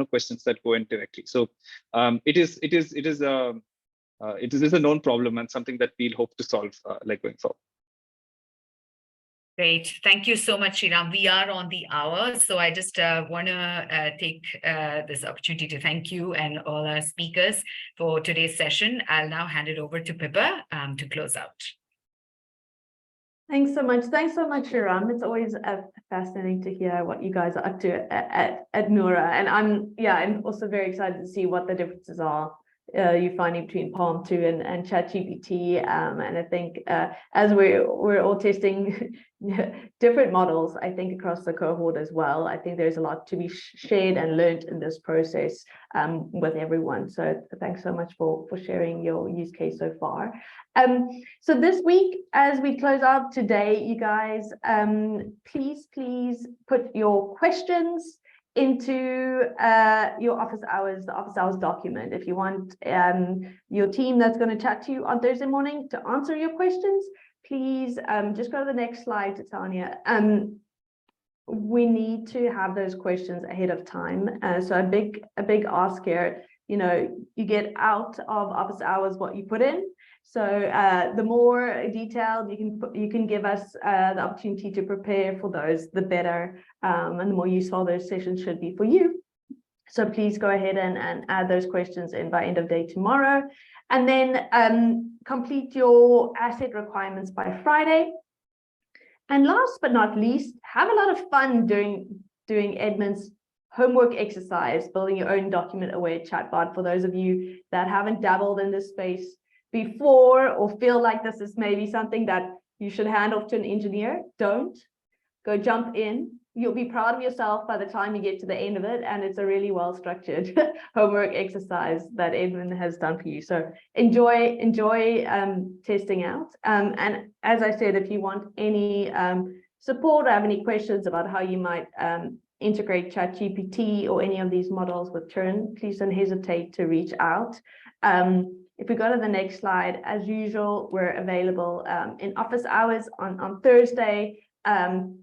questions that go in directly. So it is a known problem and something that we'll hope to solve going forward.
Great. Thank you so much, Sriram. We are on the hour, so I just want to take this opportunity to thank you and all our speakers for today's session. I'll now hand it over to Pippa to close out.
Thanks so much. Thanks so much, Sriram. It's always fascinating to hear what you guys are up to at Nura. And I'm also very excited to see what the differences are you're finding between Palm 2 and ChatGPT. And I think as we're all testing different models, I think across the cohort as well, I think there's a lot to be shared and learned in this process with everyone. So thanks so much for sharing your use case so far. So this week, as we close out today, you guys, please put your questions into your the office hours document. If you want your team that's going to chat to you on Thursday morning to answer your questions, please just go to the next slide, Titania. We need to have those questions ahead of time. So a big ask here, you get out of office hours what you put in. So the more detailed you can give us the opportunity to prepare for those, the better, and the more useful those sessions should be for you. So please go ahead and add those questions in by end of day tomorrow, and then complete your asset requirements by Friday. And last but not least, have a lot of fun doing Edmund's homework exercise, building your own document-aware chatbot. For those of you that haven't dabbled in this space before or feel like this is maybe something that you should hand off to an engineer, don't. Go jump in, you'll be proud of yourself by the time you get to the end of it, and it's a really well-structured homework exercise that Edmund has done for you. So enjoy testing out. And as I said, if you want any support or have any questions about how you might integrate ChatGPT or any of these models with Turin, please don't hesitate to reach out. If we go to the next slide, as usual, we're available in office hours on Thursday.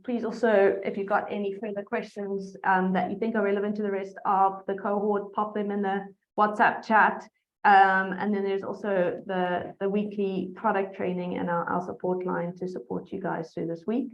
Please also, if you've got any further questions that you think are relevant to the rest of the cohort, pop them in the WhatsApp chat. And then there's also the weekly product training and our support line to support you guys through this week.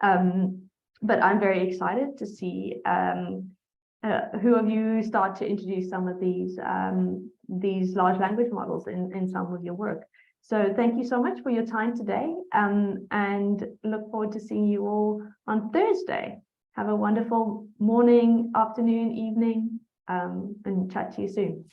But I'm very excited to see who of you start to introduce some of these large language models in some of your work. So thank you so much for your time today, and look forward to seeing you all on Thursday. Have a wonderful morning, afternoon, evening, and chat to you soon.